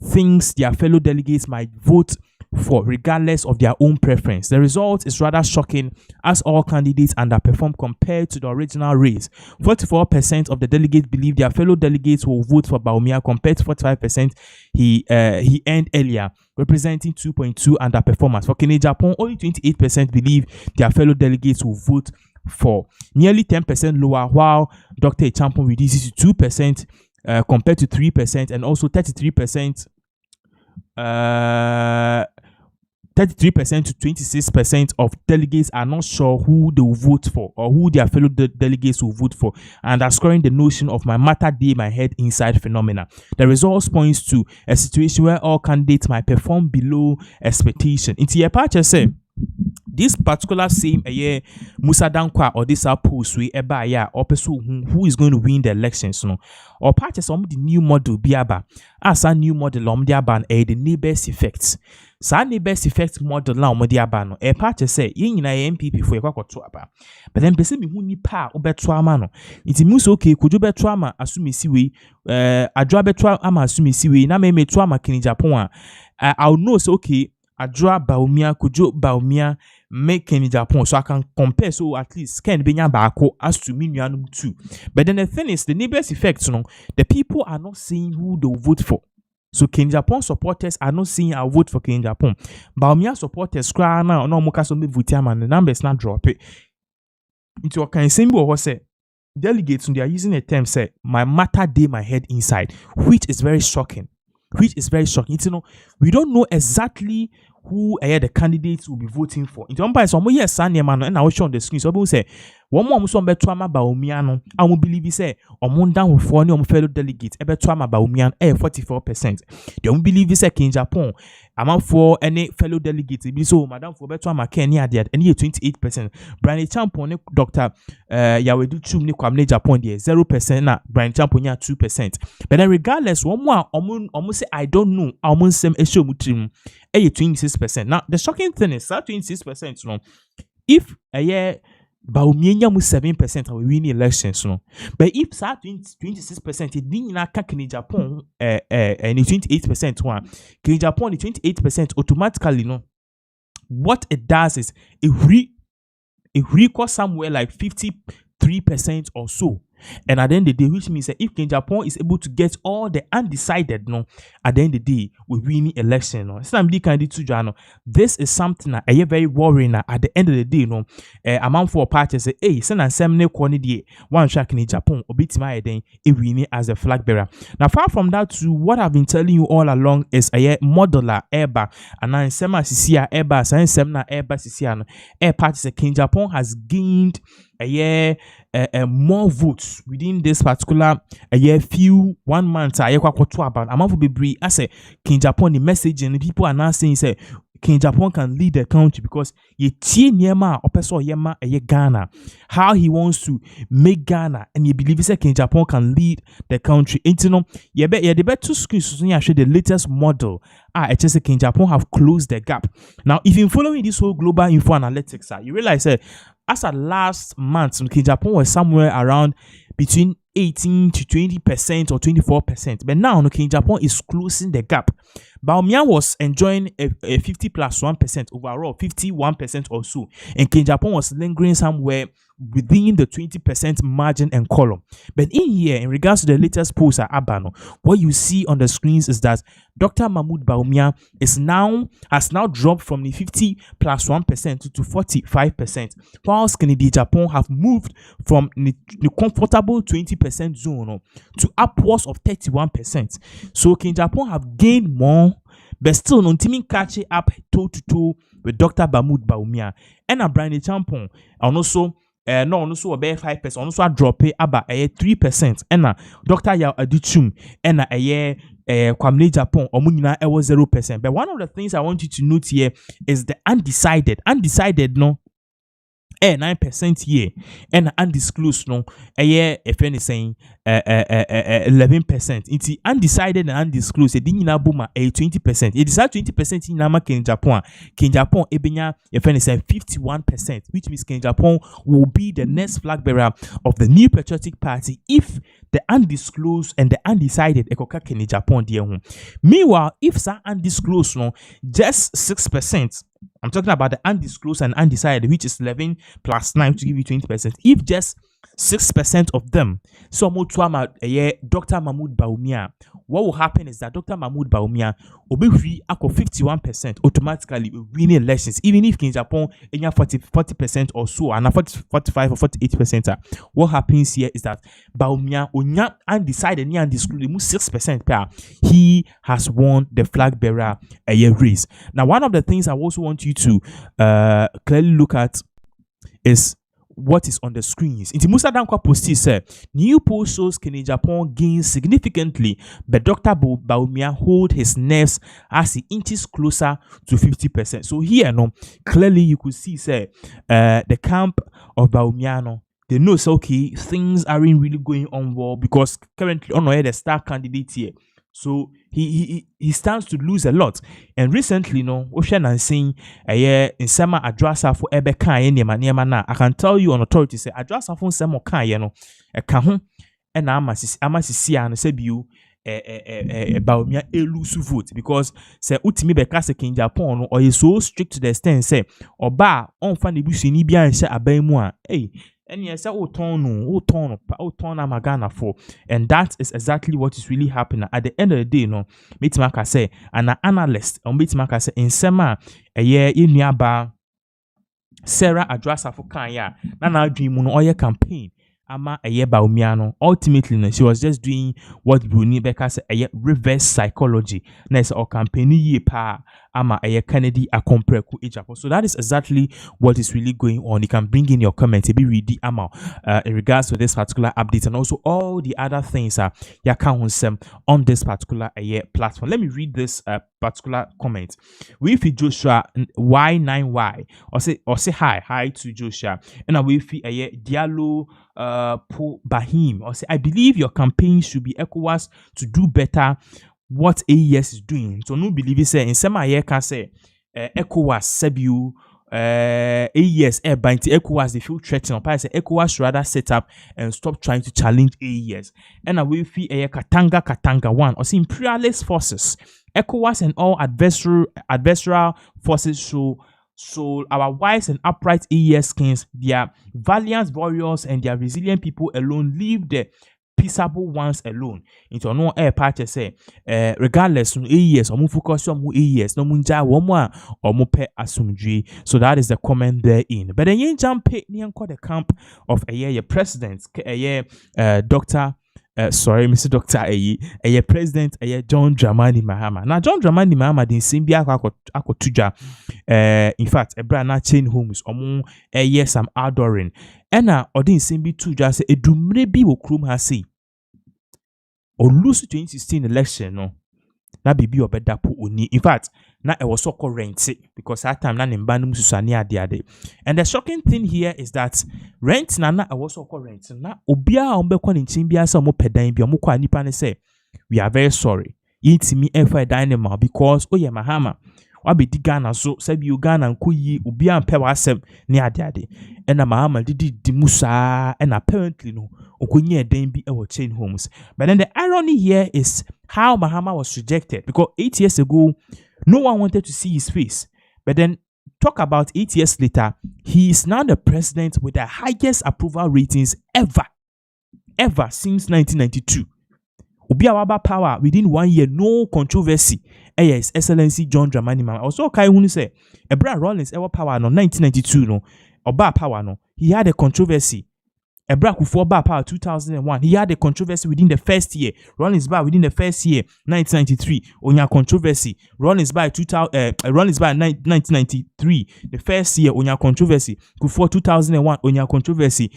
thinks their fellow delegates might vote for regardless of their own preference. The result is rather shocking as all candidates underperform compared to the original race. 44% of the delegates believe their fellow delegates will vote for Bawumia compared to 45% he earned earlier, representing 2.2 underperformance. For Kenya Japan, only 28% believe their fellow delegates will vote for, nearly 10% lower, while Dr. Champon reduces to 2% compared to 3%, and also 33% to 26% of delegates are not sure who they will vote for or who their fellow delegates will vote for, and are scoring the notion of my matter day my head inside phenomena. The results points to a situation where all candidates might perform below expectation. Into your part, say this particular same Musa Dankwa or this post we or person who is going to win the elections or part of some the new model biaba as a new model the neighbors effects. Sa neighbors effect model na omodi aba no part say yin na MPP for ekwakoto aba, but then pese me hu nipa obeto ama no nti mu so okay kojo beto ama asumisi we adwa beto ama asumisi we na me meto ama Kenya Japan I'll know so okay adwa Bawumia kojo Bawumia make Kenya Japan, so I can compare, so at least can be nyabako as to me too. But then the thing is the neighbors effect the people are not saying who they'll vote for. So King Japan supporters are not saying I'll vote for King Japan. Baumia supporters cry now no muka so me vote and the numbers not drop it. Into a kind symbol was say delegates they are using a term say my matter day my head inside, which is very shocking. You know, we don't know exactly who the candidates will be voting for. In terms of some yes, Sunday man, and I will show on the screen. So we say one more so better ama Baumiano. I will believe he say on down with four new fellow delegates. Better ama Baumian 44%. They won't believe he say in Japan. I'm for any fellow delegates. So Madam for better ama Kenya there and 28%. Brian Champon, Doctor Yawedu Chum ni Kwamne Japan there 0%. Na Brian Champon 2%. But then regardless, one more almost say I don't know. Almost same issue mutrim. 26%. Now the shocking thing is that 26%. You know, if a year Baumia mu 7% we win elections, no. But if 26% it didn't na Kenya Japan and 28% one Kenya Japan the 28% automatically, no. What it does is it records somewhere like 53% or so. And at the end of the day, which means that if King Japan is able to get all the undecided, no, at the end of the day, we win the election. No, this is something that is very worrying. At the end of the day, no, among four parties say, hey, send and send no quantity one track in Japan, or beat my then it win as a flag bearer. Now, far from that, to what I've been telling you all along is a modeler Eba and then Sema Sisia Eba, and Semna Eba Sisiano. Air parties King Japan has gained more votes within this particular few 1 month. About amount of be I say King Japan the message and people are now saying say King Japan can lead the country because ye tie niema opeso yema Ghana, how he wants to make Ghana, and you believe say King Japan can lead the country. Into no ye the better screens so show the latest model. It's King Japan have closed the gap. Now if you following this whole global info analytics, you realize that as at last month, King Japan was somewhere around between 18 to 20% or 24%. But now, King Japan is closing the gap. Baumia was enjoying a 50 plus 1% overall, 51% or so. And King Japan was lingering somewhere within the 20% margin and column. But in here, in regards to the latest post at Abano, what you see on the screens is that Dr. Mahmoud Baumia has now dropped from the 50 plus 1% to 45%, whilst Kennedy Japan have moved from the comfortable 20% zone to upwards of 31%. So King Japan have gained more, but still no teaming catching up toe to toe with Dr. Mahmoud Baumia. And a Brian Champon and also also about 5%, also drop about 3%. And Dr. Yao Adichum and Kwamne Japan Omunina was 0%. But one of the things I want you to note here is the undecided. Undecided, no. 9% here and undisclosed no if anything 11%. It's undecided and undisclosed. It didn't boom 20%. It is 20% in Nama King Japan. King Japan ebenya if anything 51%, which means King Japan will be the next flag bearer of the New Patriotic Party if the undisclosed and the undecided ekoka King Japan dear home. Meanwhile, if it's undisclosed no, just 6%. I'm talking about the undisclosed and undecided, which is 11 plus 9 to give you 20%. If just 6% of them, so Dr. Mahmoud Baumia, what will happen is that Dr. Mahmoud Baumia will be free at 51% automatically winning elections, even if King Japan in 40% or so, and 45 or 48%. What happens here is that Baumia, undecided and undisclosed, 6%, he has won the flag bearer race. Now, one of the things I also want you to clearly look at is what is on the screens. In Musa Dankwa posted said, new poll shows Kenya Japan gains significantly, but Dr. Baumia hold his nerves as he inches closer to 50%. So here, no, clearly you could see, say, the camp of Baumia, no, they know, so okay, things aren't really going on well because currently on the star candidate here. So he stands to lose a lot. And recently, no, Ocean and saying in summer addressa for Ebeka na. I can tell you on authority say addressa for some kind, no, a kahun and amasisi and sebu Baumia elusu vote because say utimi beka se King Japan or is so strict to the extent say oba on fan ibusi ni bia nse aban mu a hey And yes, turn Magana for, and that is exactly what is really happening. At the end of the day, no, Mitmaka say, an analyst on Mitmaka say in Sema a year in Yaba Sarah address for Kanya, Nana dream on oil campaign. Ama eye ba umiano. Ultimately, no, she was just doing what Bruni Becca said, reverse psychology. Na is or campaign ye pa ama eye Kennedy a compare ku ejapo. So that is exactly what is really going on. You can bring in your comments, be ready ama in regards to this particular update and also all the other things ya can on this particular platform. Let me read this particular comment. We feel Joshua Y9Y or say hi to Joshua. And we feel Diallo Po Bahim or say I believe your campaign should be ECOWAS to do better what AES is doing. So no believe it say in some can say ECOWAS Sebu AES by ECOWAS they feel threatened. I say ECOWAS should rather set up and stop trying to challenge AES. And we feel Katanga one or say imperialist forces. ECOWAS and all adversarial forces so our wise and upright AES kings, their valiant warriors and their resilient people alone leave the peaceable ones alone. Into no air party say, regardless of AES or focus on AES, no munja womwa or mupe asumji. So that is the comment there in. But then you jump near the camp of a year president, Dr. Sorry, Mr. Dr. President John Dramani Mahama. Now John Dramani Mahama din simbia akotuja in fact Ibrahim chain homes omo some adoring. Ena odin simbi tuja say edumre bi wo krum ha say o lose 2016 election no na bibi obeda po oni. In fact na e was so rent because that time na nimba num susani ade. And the shocking thing here is that rent na e was so rent na obia ombekwa nchin bia say omo pedan bia omo kwa nipa ne say we are very sorry yintimi efa dynamo because oye Mahama wabedi Ghana so sabi Uganda nkoyi obia mpe wasem ne ade. And Mahama didi musa and apparently no okonye eden bi e wo chain homes. But then the irony here is how Mahama was rejected because 8 years ago no one wanted to see his face. But then talk about 8 years later, he is now the president with the highest approval ratings ever since 1992. Obiawaba power within 1 year, no controversy. His Excellency John Dramani Mahama. Also, Kai Hunu say, Ebra Rollins ever power no 1992 no, Oba power no. He had a controversy. Ebra Kufuor Ba power 2001. He had a controversy within the first year. Rollins Ba within the first year 1993. Onya controversy. Rollins Ba 1993. The first year onya controversy. Kufuor 2001 onya controversy.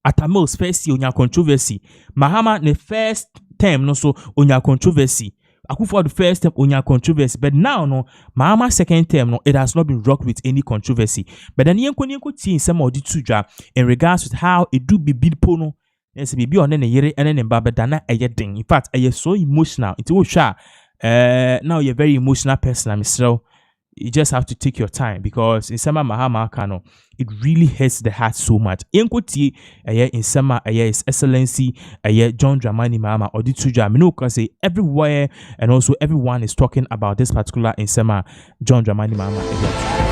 Atamil's first year onya controversy. Mahama the first term no so onya controversy. Akufo the first term onya controversy, but now no Mahama second term no it has not been rocked with any controversy. But then yenko teen some of the tuja in regards to how it do be bid pono. Yes, be on any yere and then baba dana a thing. In fact, I so emotional. It will sha now you're a very emotional person, I'm so you just have to take your time because in Sama Mahama Kano, it really hurts the heart so much. Enkoti in Sama His Excellency John Dramani Mahama or Dituja Minoka say everywhere and also everyone is talking about this particular in Sama John Dramani Mahama.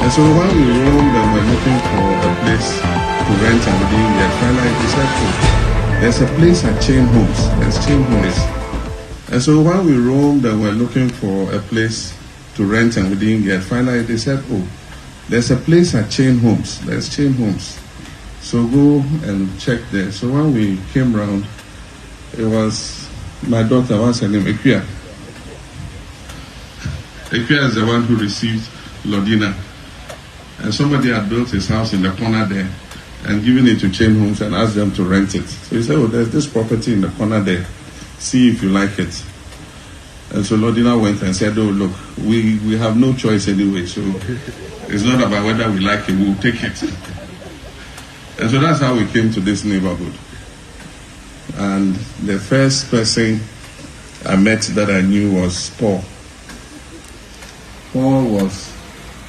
And so while we roamed and were looking for a place to rent and live, we had finally decided there's a place at Chain Homes. There's Chain Homes. And so while we roamed and were looking for a place to rent and we didn't get, finally they said, oh, there's a place at Chain Homes. There's Chain Homes. So go and check there. So when we came round, it was my daughter, what's her name? Equia. Equia is the one who received Lodina. And somebody had built his house in the corner there and given it to Chain Homes and asked them to rent it. So he said, oh, there's this property in the corner there. See if you like it. And so Lodina went and said, oh, look, we have no choice anyway. So it's not about whether we like it, we'll take it. And so that's how we came to this neighborhood. And the first person I met that I knew was Paul. Paul was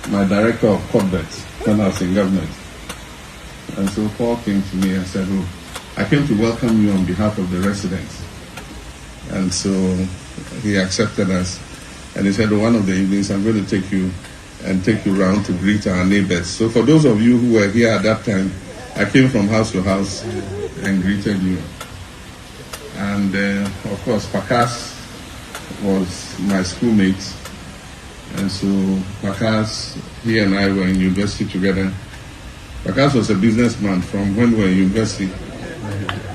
my director of corporate when I was in government. And so Paul came to me and said, oh, I came to welcome you on behalf of the residents. And so he accepted us. And he said, oh, one of the evenings I'm going to take you and take you around to greet our neighbors. So for those of you who were here at that time, I came from house to house and greeted you. And of course, Pakas was my schoolmate. And so Pakas, he and I were in university together. Pakas was a businessman from when we were in university.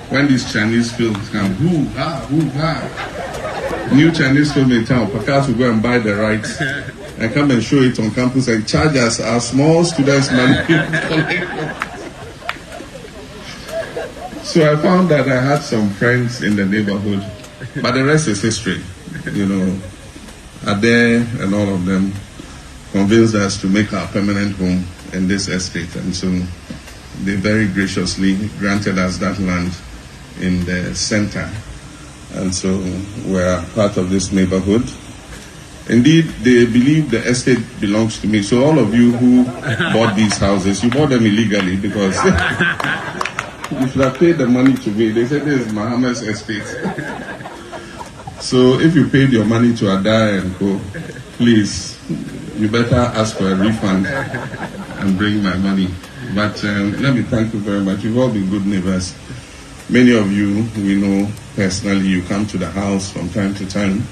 When these Chinese films come, hoo ha, new Chinese film in town, Pakas will go and buy the rights and come and show it on campus and charge us our small students money. So I found that I had some friends in the neighborhood, but the rest is history. You know, Ade and all of them convinced us to make our permanent home in this estate, and so they very graciously granted us that land in the center, and so we're part of this neighborhood. Indeed, they believe the estate belongs to me. So all of you who bought these houses, you bought them illegally because you should have paid the money to me. They said this is Mahama's estate. So if you paid your money to Ada and Co, please, you better ask for a refund and bring my money. But let me thank you very much. You've all been good neighbors. Many of you we know personally. You come to the house from time to time.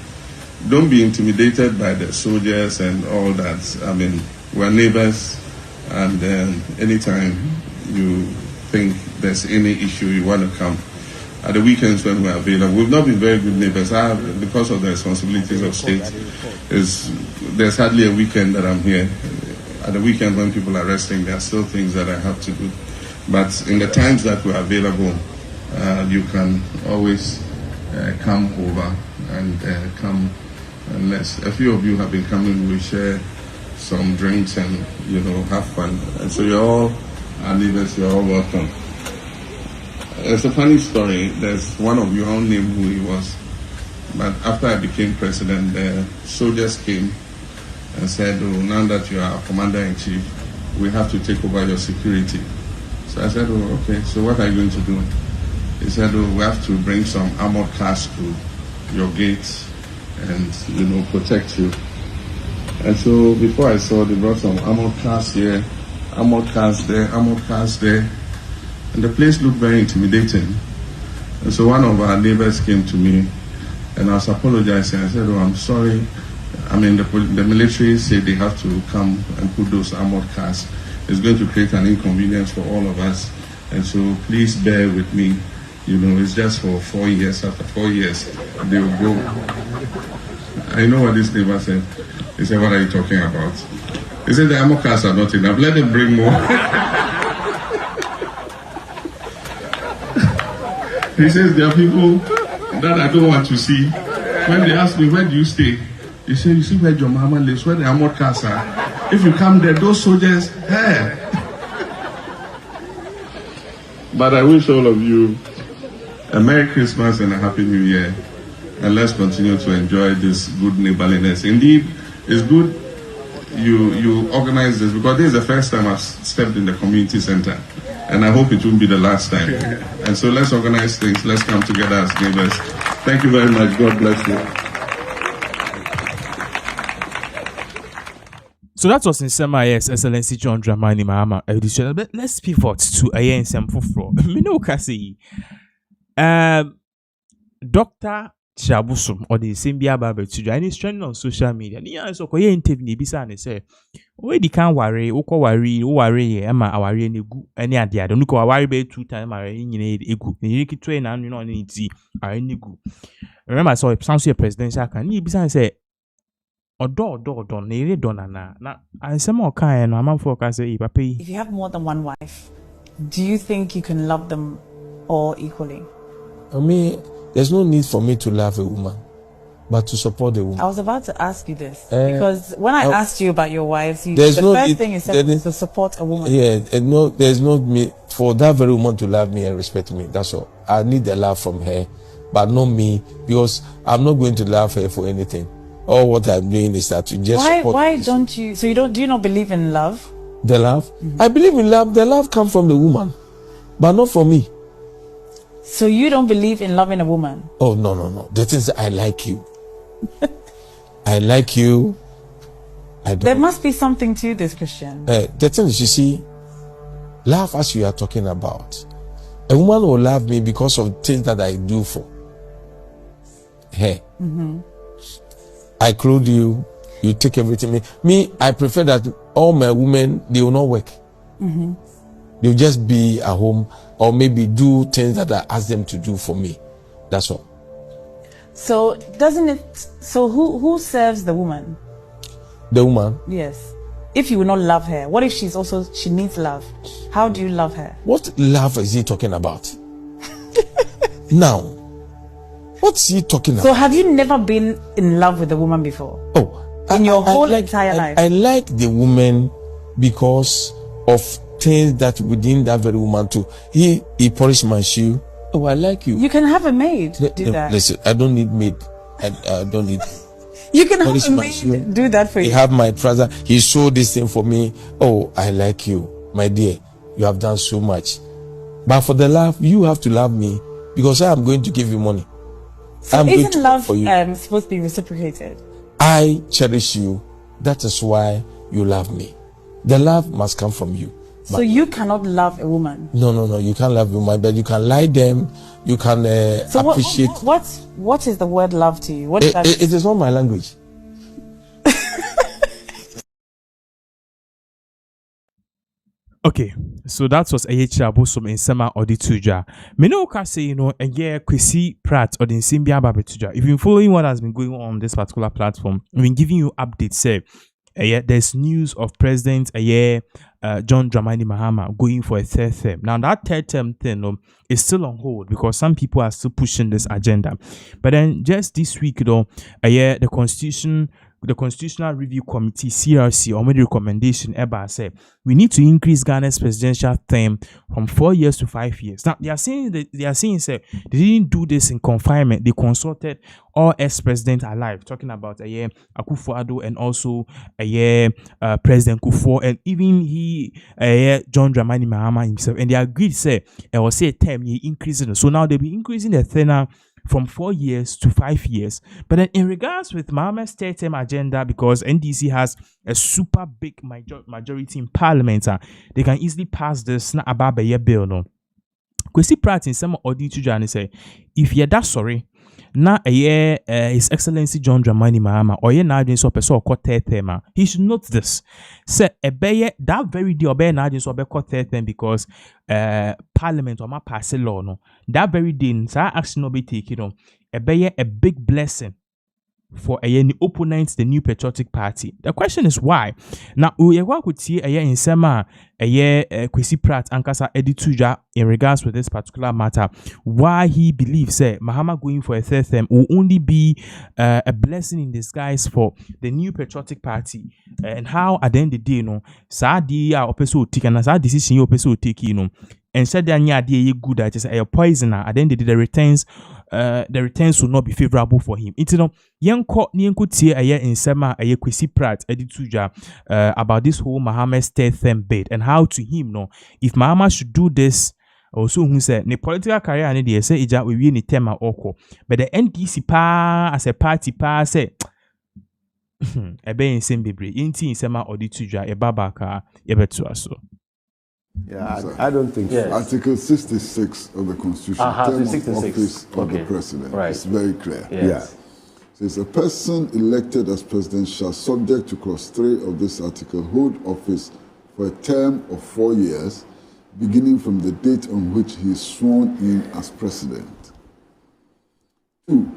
Don't be intimidated by the soldiers and all that. I mean, we're neighbors, and anytime you think there's any issue, you want to come. At the weekends when we're available, we've not been very good neighbors. Because of the responsibilities of state, there's hardly a weekend that I'm here. At the weekend when people are resting, there are still things that I have to do. But in the times that we're available, you can always come over and come. Unless a few of you have been coming, we share some drinks and have fun. And so you're all our neighbors. You're all welcome. It's a funny story. There's one of you, I won't name who he was, but after I became president, the soldiers came and said, "Oh, now that you are commander-in-chief, we have to take over your security." So I said, "Oh, okay. So what are you going to do?" He said, "Oh, we have to bring some armored cars to your gates and protect you." And so before I saw, they brought some armored cars here, armored cars there, armored cars there, and the place looked very intimidating. And so one of our neighbors came to me, and I was apologizing. I said, "Oh, I'm sorry. I mean, the military said they have to come and put those armored cars. It's going to create an inconvenience for all of us, and so please bear with me. It's just for 4 years. After 4 years, they will go." I know what this neighbor said. He said, "What are you talking about?" He said, "The armor cars are not enough. Let them bring more." He says, "There are people that I don't want to see. When they ask me, where do you stay? They say, you see where your mama lives, where the armored cars are. If you come there, those soldiers, hey." But I wish all of you a Merry Christmas and a Happy New Year. And let's continue to enjoy this good neighborliness. Indeed, it's good you organize this, because this is the first time I've stepped in the community center. And I hope it won't be the last time. And so let's organize things. Let's come together as neighbors. Thank you very much. God bless you. So that was in Sema, yes, Excellency John Dramani Mahama. But let's pivot to Ayen Semfufro. Mino Kasi. Dr. Chabusum or the Simbia Barber to and he's trending on social media. Nia so koye interview bisa and say, "We di can worry, uko worry, Emma awari ni gu any adia. Don't go worry be 2 times in egu. You ki train and ni ti are ni gu." Remember, I saw a Sansu presidential can you bisa and say, "Odo na ire dona na and some more kind no man for can say papi." If you have more than one wife, do you think you can love them all equally? I mean, there's no need for me to love a woman, but to support a woman. I was about to ask you this because when I asked you about your wives, the first thing you said was to support a woman. Yeah, no, there's no me for that very woman to love me and respect me. That's all. I need the love from her, but not me, because I'm not going to love her for anything. All what I'm doing is that to just support. Why don't you? So do you not believe in love? The love? I believe in love. The love comes from the woman, but not from me. So you don't believe in loving a woman? Oh, no. The thing is, I like you. I like you. There must be something to this, Christian. The thing is, you see, love as you are talking about. A woman will love me because of things that I do for her. I clothe you, you take everything. Me, I prefer that all my women, they will not work. They'll just be at home or maybe do things that I ask them to do for me. That's all. So who serves the woman? The woman? Yes. If you will not love her, what if she needs love? How do you love her? What love is he talking about? Now, what's he talking about? So have you never been in love with a woman before? Oh, in your whole entire life? I like the woman because of things that within that very woman too. He polished my shoe. Oh, I like you. You can have a maid do that. Listen, I don't need maid. I don't need. You can have a maid do that for you. He have my trouser. He showed this thing for me. Oh, I like you, my dear. You have done so much. But for the love, you have to love me because I am going to give you money. So isn't love supposed to be reciprocated? I cherish you. That is why you love me. The love must come from you. So you cannot love a woman? No. You can't love a woman, but you can like them. You can appreciate. What is the word love to you? What does that mean? It is not my language. Okay, so that was Ayechabo some in Sema or the Tuja. Meno can say, and yeah, Kwesi Pratt or the Nsimbia Babetuja. If you're following what has been going on this particular platform, we've been giving you updates. Say, there's news of President John Dramani Mahama going for a third term. Now that third term thing is still on hold because some people are still pushing this agenda. But then just this week, the Constitutional Review Committee (CRC) made a recommendation about say we need to increase Ghana's presidential term from 4 years to 5 years. Now they are saying say they didn't do this in confinement. They consulted all ex-presidents alive, talking about Akufo-Addo and also President Kufuor and even John Dramani Mahama himself, and they agreed say it was a term he increasing. So now they'll be increasing the tenure from 4 years to 5 years. But then in regards with Mahama's third term agenda, because NDC has a super big majority in parliament, they can easily pass this Ababa bill. No, Kwesi Pratt in some audit to say, if you're that sorry, now His Excellency John Dramani Mahama or ye na so person or third term, he should note this. Say that very day obey na so be third term because parliament or ma pass law no. That very day sa action no be taken on a big blessing for any opponents, the New Patriotic Party. The question is why. Now we could see in Sema Kwesi Pratt Ankasa Edituja in regards with this particular matter, why he believes Mahama going for a third term will only be a blessing in disguise for the New Patriotic Party, and how at the end of the day, sa di opeso take and sa decision you opeso take, and said that you good that is a poisoner. At the end of the day, the returns will not be favorable for him. It's yenko tie in Sema Kwesi Pratt Edituja about this whole Mahama's third term bid and how to him if Mahama should do this. Also, who said the political career and they say ija we win the term oko, but the NDC as a party say ebe in same bebre inti in Sema Edituja babaka ebetu aso. Yeah, I don't think so. Article 66 of the Constitution, term of office of the President, is very clear. Yes. Yeah. Says a person elected as President shall, subject to clause 3 of this article, hold office for a term of 4 years, beginning from the date on which he is sworn in as President. 2.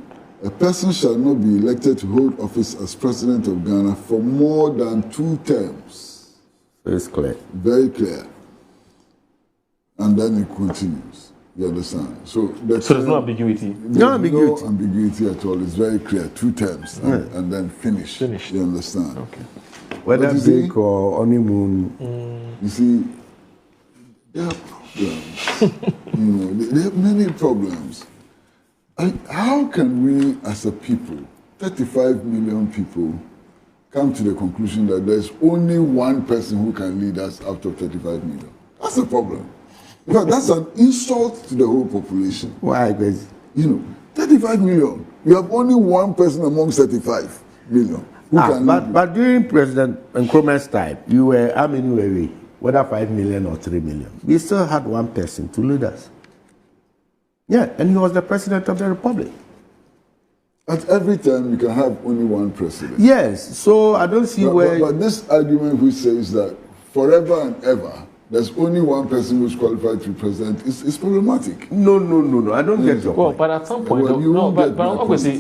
A person shall not be elected to hold office as President of Ghana for more than 2 terms. It's clear. Very clear. And then it continues. You understand? So there's no ambiguity. No ambiguity at all. It's very clear. 2 terms and then finish. You understand? Okay. Whether big or honeymoon. You see, there are problems. There are many problems. And how can we as a people, 35 million people, come to the conclusion that there's only one person who can lead us out of 35 million? That's the problem. In fact, that's an insult to the whole population. Why, guys? 35 million. We have only one person amongst 35 million But during President Nkrumah's time, you were, how many were we? Whether 5 million or 3 million. We still had one person to lead us. Yeah, and he was the president of the republic. At every time, you can have only one president. Yes, so I don't see where... But this argument which says that forever and ever, there's only one person who's qualified to be president is problematic. No. I don't get your point. But at some point,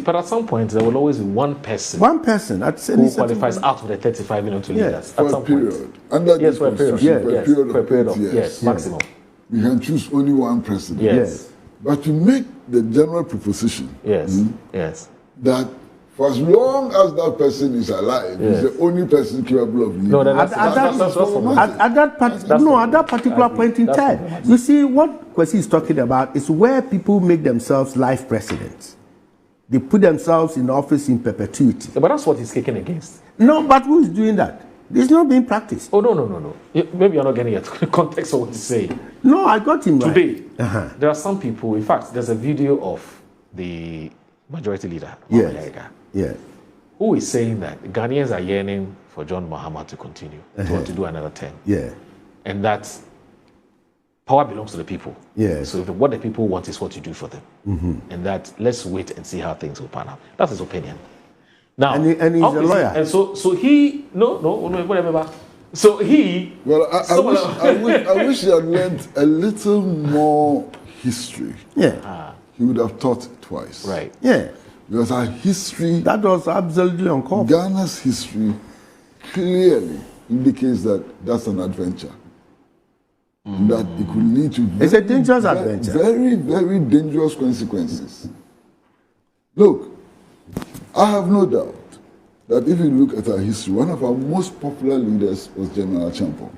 but at some point, there will always be one person. One person who qualifies out of the 35 million to lead us. For at some a period. point. Under yes, for a period. For a period of 8 years. Yes, maximum. You can choose only one president. Yes. But to make the general proposition yes. that for as long as that person is alive, he's the only person capable of leading. No, at that particular point in time. You see, what Kwesi is talking about is where people make themselves life presidents. They put themselves in office in perpetuity. But that's what he's kicking against. No, but who is doing that? It's not being practiced. Oh, no. Maybe you're not getting it. The context of what he's saying. No, I got him right. Today, there are some people, in fact, there's a video of the majority leader, who is saying that Ghanaians are yearning for John Mahama to continue, to do another term. And that power belongs to the people. So what the people want is what you do for them. And that let's wait and see how things will pan out. That's his opinion. Now, and he's a lawyer. And so he, whatever. So he... Well, I wish he had learned a little more history. He would have thought twice. Right. Because our history... That was absolutely uncalled. Ghana's history clearly indicates that that's an adventure. That it could lead to... It's a dangerous adventure. Very, very dangerous consequences. Look, I have no doubt that if you look at our history, one of our most popular leaders was General Champo.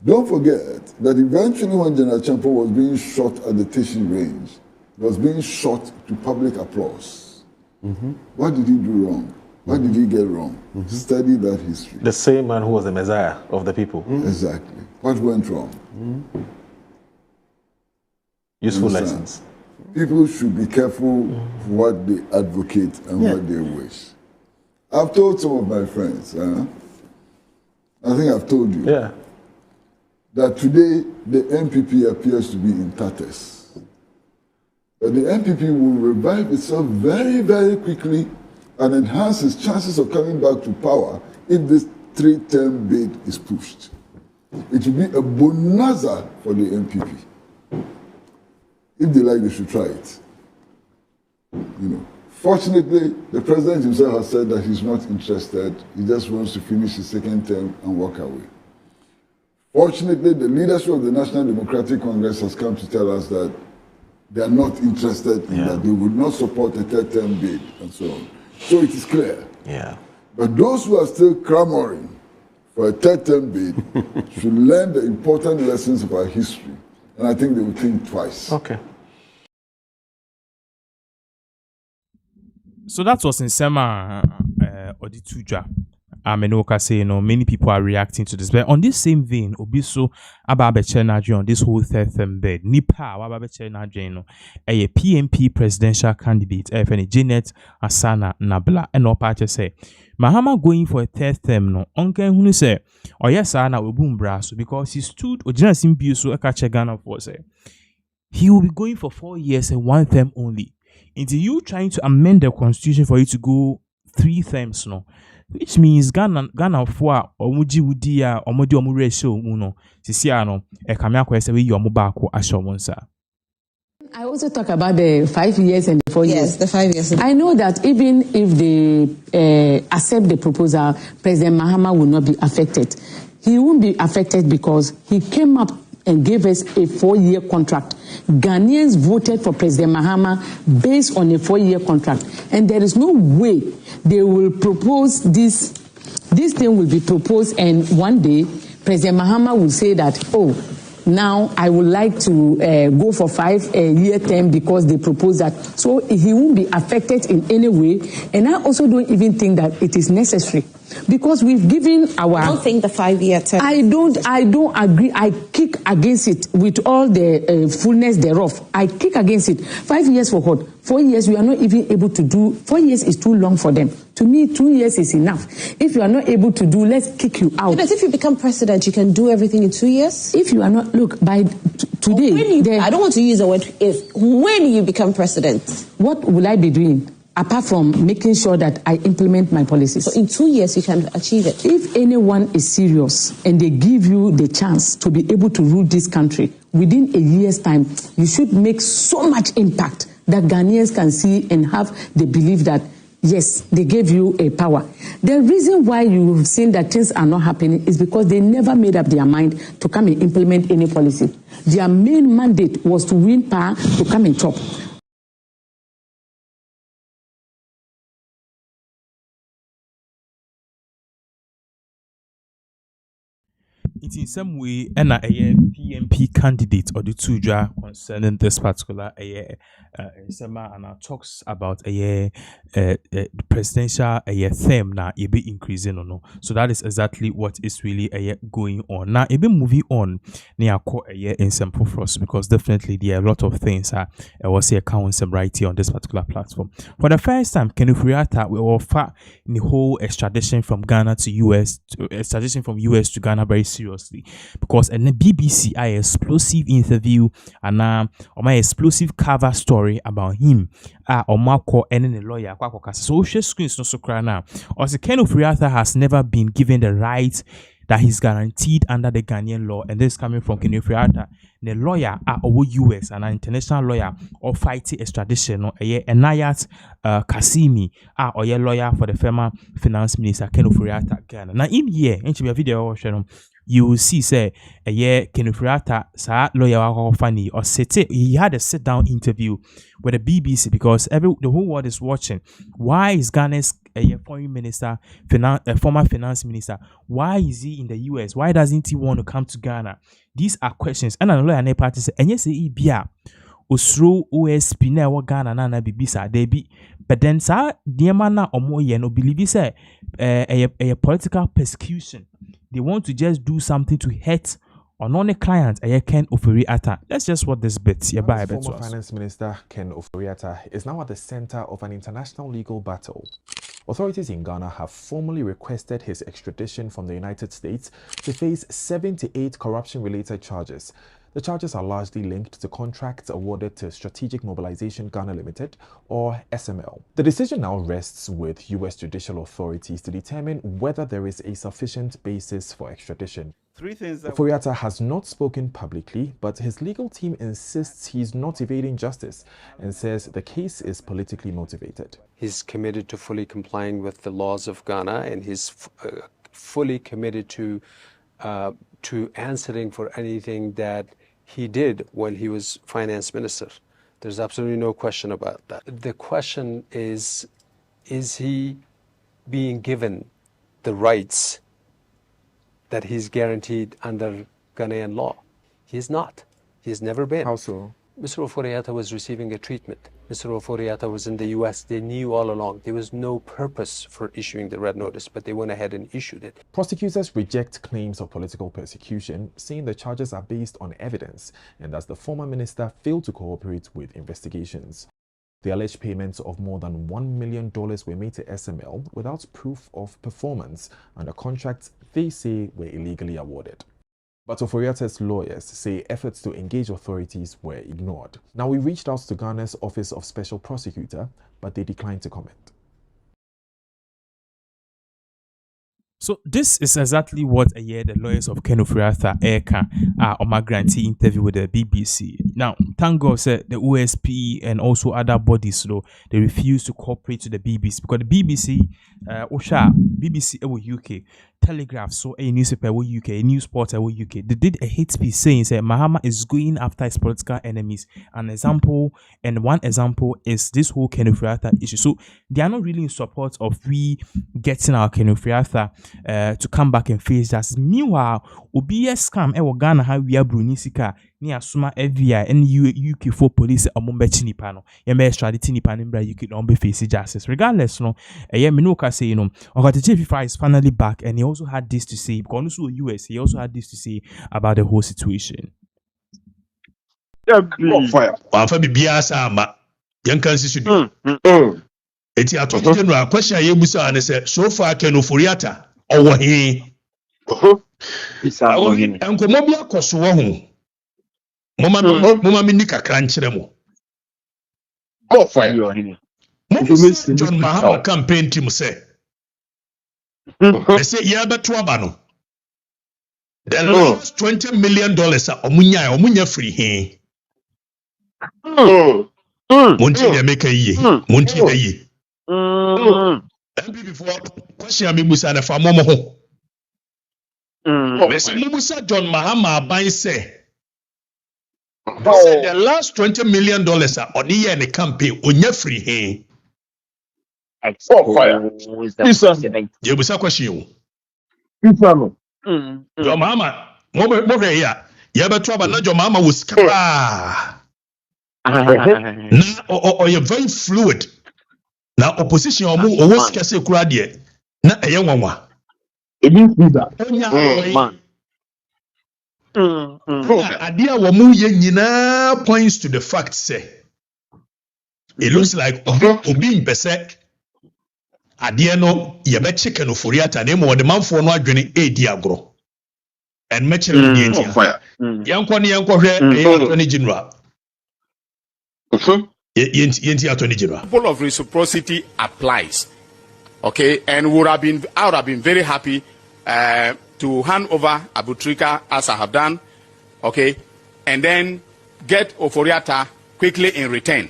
Don't forget that eventually when General Champo was being shot at the Teshi range, he was being shot to public applause. What did he do wrong? What did he get wrong? Study that history. The same man who was the messiah of the people. Exactly. What went wrong? Useful lessons. People should be careful what they advocate and what they wish. I've told some of my friends, I think I've told you, that today the MPP appears to be in tatters. But the MPP will revive itself very, very quickly and enhance its chances of coming back to power if this 3-term bid is pushed. It will be a bonanza for the MPP. If they like, they should try it. Fortunately, the president himself has said that he's not interested. He just wants to finish his 2nd term and walk away. Fortunately, the leadership of the National Democratic Congress has come to tell us that they are not interested in that. They would not support a 3rd-term bid and so on. So it is clear. But those who are still clamoring for a 3rd-term bid should learn the important lessons of our history. And I think they will think twice. Okay. So that was in Sema Odituja. Amenoka say, many people are reacting to this. But on this same vein, Obiso Ababeche Nadji on this whole 3rd bed. Nipa Ababeche Nadji a PMP presidential candidate, Janet Asana Nabla, and Opache say, Mahama going for a 3rd term, no. Onken Hunu say, or yes, Ana will boom brasso because he stood or General Simbiuso Ekache Ghana for say he will be going for 4 years and 1 term only. Until you trying to amend the constitution for you to go 3 terms, no. Which means Ghana for Omuji Wudia or Modi Omure show uno. Sisiano, a camera question with your mobile assurance. I also talk about the 5 years and the 4 years. Yes, the 5 years. I know that even if they accept the proposal, President Mahama will not be affected. He won't be affected because he came up and gave us a 4-year contract. Ghanaians voted for President Mahama based on a 4-year contract. And there is no way they will propose this. This thing will be proposed and one day President Mahama will say that, now I would like to go for 5-year term because they propose that. So he won't be affected in any way. And I also don't even think that it is necessary because we've given our. I don't think the 5-year term. I don't agree. I kick against it with all the fullness thereof. I kick against it. 5 years for what? 4 years, we are not even able to do. 4 years is too long for them. To me, 2 years is enough. If you are not able to do, let's kick you out. But if you become president, you can do everything in 2 years? If you are not, look, by today. I don't want to use the word if. When you become president. What will I be doing? Apart from making sure that I implement my policies. So in 2 years, you can achieve it. If anyone is serious and they give you the chance to be able to rule this country, within a year's time, you should make so much impact that Ghanaians can see and have the belief that, yes, they gave you a power. The reason why you've seen that things are not happening is because they never made up their mind to come and implement any policy. Their main mandate was to win power, to come and chop. In some way, and a PMP candidate or the two concerning this particular summer and talks about presidential theme now it be increasing or no. So that is exactly what is really going on. Now it be moving on near in some frost because definitely there are a lot of things I was here count some right here on this particular platform. For the first time, Kenufriata will offer the whole extradition from Ghana to US, extradition from US to Ghana very seriously because in the BBC I explosive interview and my explosive cover story about him or Marco and the lawyer so screens no so cry now or the Ken Ofri-Atta has never been given the right that he's guaranteed under the Ghanaian law, and this coming from Ken Ofri-Atta, the lawyer over US and an international lawyer or fighting extradition or Enayat Kasimi or a lawyer for the former finance minister Ken Ofri-Atta Ghana. Now in here, in the video you will see say Ken Ofri-Atta sa lawyer funny or he had a sit down interview with the BBC because the whole world is watching. Why is Ghana's foreign minister, former finance minister, why is he in the US? Why doesn't he want to come to Ghana? These are questions. And another lawyer party say, and yes, he be Osro OSP na wa Ghana na bibisa they be, but then sa diema na omo ye no believe say a political persecution. They want to just do something to hurt on a client Ken Ofri-Atta. Let's just watch this bit. Former Finance Minister Ken Ofri-Atta is now at the center of an international legal battle. Authorities in Ghana have formally requested his extradition from the United States to face 78 corruption-related charges. The charges are largely linked to contracts awarded to Strategic Mobilization Ghana Limited, or SML. The decision now rests with US judicial authorities to determine whether there is a sufficient basis for extradition. Ofri-Atta has not spoken publicly, but his legal team insists he's not evading justice and says the case is politically motivated. He's committed to fully complying with the laws of Ghana, and he's fully committed to answering for anything that he did when he was finance minister. There's absolutely no question about that. The question is he being given the rights that he's guaranteed under Ghanaian law? He's not. He's never been. How so? Mr. Ofri-Atta was receiving a treatment. Mr. Ofri-Atta was in the US. They knew all along. There was no purpose for issuing the red notice, but they went ahead and issued it. Prosecutors reject claims of political persecution, saying the charges are based on evidence and thus the former minister failed to cooperate with investigations. The alleged payments of more than $1 million were made to SML without proof of performance under contracts they say were illegally awarded. But Ofri-Atta's lawyers say efforts to engage authorities were ignored. Now, we reached out to Ghana's Office of Special Prosecutor, but they declined to comment. So this is exactly what the lawyers of Ken Ofri-Atta on my grantee interview with the BBC. Now, thank God said the OSP and also other bodies, they refuse to cooperate to the BBC because the BBC, BBC UK, Telegraph, so a newspaper UK, a news portal UK, they did a hate piece saying that Mahama is going after his political enemies. One example is this whole Ken Ofri-Atta issue. So they are not really in support of we getting our Ken Ofri-Atta to come back and face justice. Meanwhile, OBS scam Ghana how we are Brunisika ni asuma FBI and UK for police amombechi nipa no ye extradite nipa no mbra UK no be face justice regardless no me no ka say FIFA is finally back, and he also had this to say because also US he also had this to say about the whole situation. Wafa bibia sama yankan sisu eti attorney general question ye busa ne say so far Ken Ofori-Atta owo he enkomo bi akoso wo ho moma mi nika krankyere mo John Mahama campaign team say they say ya beto aba no the last $20 million omunya free he Monty they make a ye Monty the ye MP before question me busa na fa momo ho Musa John Mahama ban say the last $20 million on year in the campaign onya free he you busa question John Mahama mo here ya beto aba na John Mahama was na you're very fluid. Now opposition always can say kura de na eye nwanwa. It means that. Adia wo mu ye nyina points to the fact say it looks like obi impese adia no ye be chicken Ofori-Atta na mo de manfo no adwene edi agro. And match the idea. Yanko ne yanko hwe attorney general. Principle of reciprocity applies, okay, and I would have been very happy to hand over Abutrika as I have done, okay, and then get Ofori-Atta quickly in return,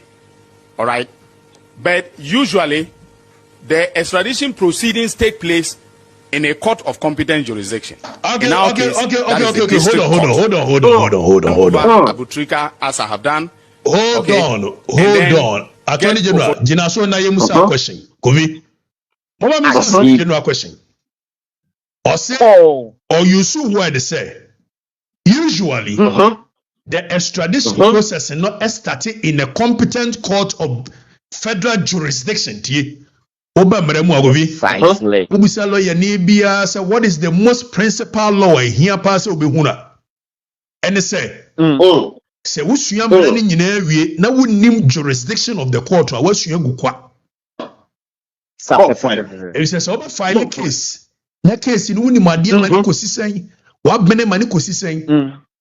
all right. But usually, the extradition proceedings take place in a court of competent jurisdiction. Okay. Hold on. Abutrika as I have done. Hold on. Attorney General, Jinaso na yemusa question. Kovi. Mama mi say general question. Or you see where they say usually the extradition process is not started in a competent court of federal jurisdiction. Oba mremu agovi. Ubisa lawyer ni bia say what is the most principal law here pass obi huna. And they say say wusua mbra ni nyina awie na wonnim jurisdiction of the court a wasua gukwa it says over file case na case ni woni made ma ni kosisen wa bene ma ni kosisen